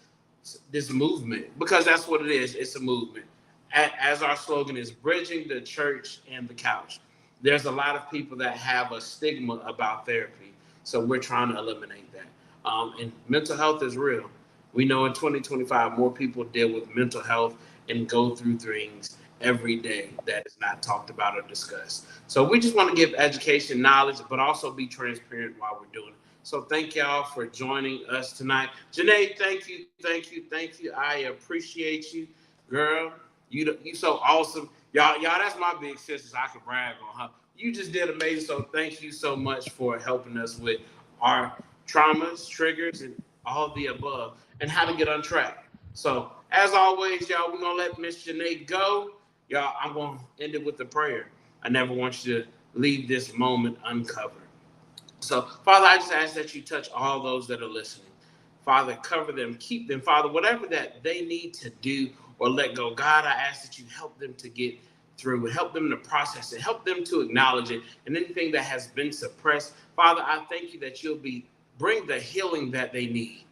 movement, because that's what it is. It's a movement. As our slogan is, bridging the church and the couch. There's a lot of people that have a stigma about therapy. So we're trying to eliminate that. And mental health is real. We know in 2025, more people deal with mental health and go through things every day that is not talked about or discussed. So we just want to give education, knowledge, but also be transparent while we're doing it. So thank y'all for joining us tonight. Janae, thank you. I appreciate you, girl. You so awesome. Y'all, that's my big sister. I can brag on her. You just did amazing. So thank you so much for helping us with our traumas, triggers, and all the above, and how to get on track. So as always, y'all, we're gonna let Miss Janae go. Y'all, I'm gonna end it with a prayer. I never want you to leave this moment uncovered. So, Father, I just ask that you touch all those that are listening. Father, cover them, keep them. Father, whatever that they need to do or let go, God, I ask that you help them to get through it, help them to process it, help them to acknowledge it, and anything that has been suppressed. Father, I thank you that you'll bring the healing that they need.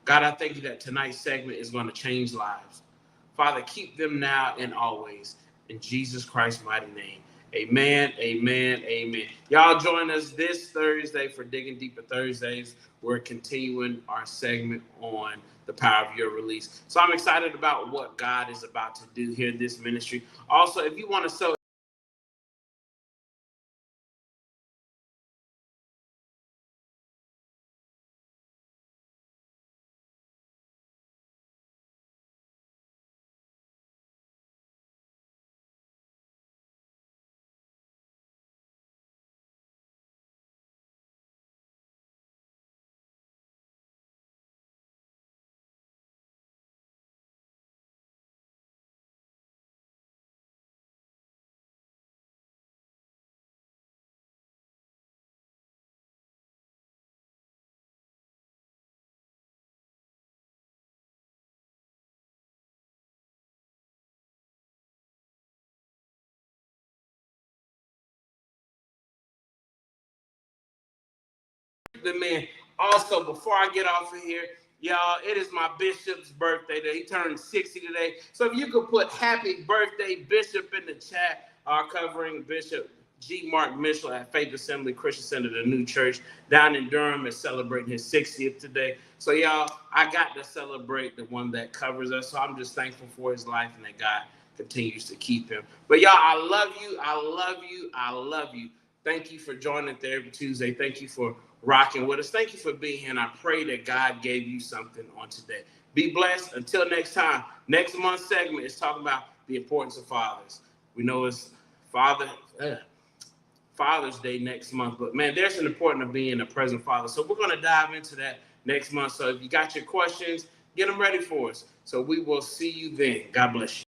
God, I thank you that tonight's segment is going to change lives. Father, keep them now and always. In Jesus Christ's mighty name. Amen, amen, amen. Y'all join us this Thursday for Digging Deeper Thursdays. We're continuing our segment on the power of your release. So I'm excited about what God is about to do here in this ministry. Also, if you want to sow the man. Also, before I get off of here, y'all, it is my bishop's birthday today. He turned 60 today. So if you could put happy birthday, Bishop, in the chat, our covering Bishop G. Mark Mitchell at Faith Assembly Christian Center, the new church down in Durham, is celebrating his 60th today. So y'all, I got to celebrate the one that covers us. So I'm just thankful for his life and that God continues to keep him. But y'all, I love you. I love you. I love you. Thank you for joining Therapy Tuesday. Thank you for rocking with us. Thank you for being here, and I pray that God gave you something on today. Be blessed. Until next time. Next month's segment is talking about the importance of fathers. We know it's Father's Day next month, but man, there's an importance of being a present father. So we're going to dive into that next month. So if you got your questions, get them ready for us. So we will see you then. God bless you.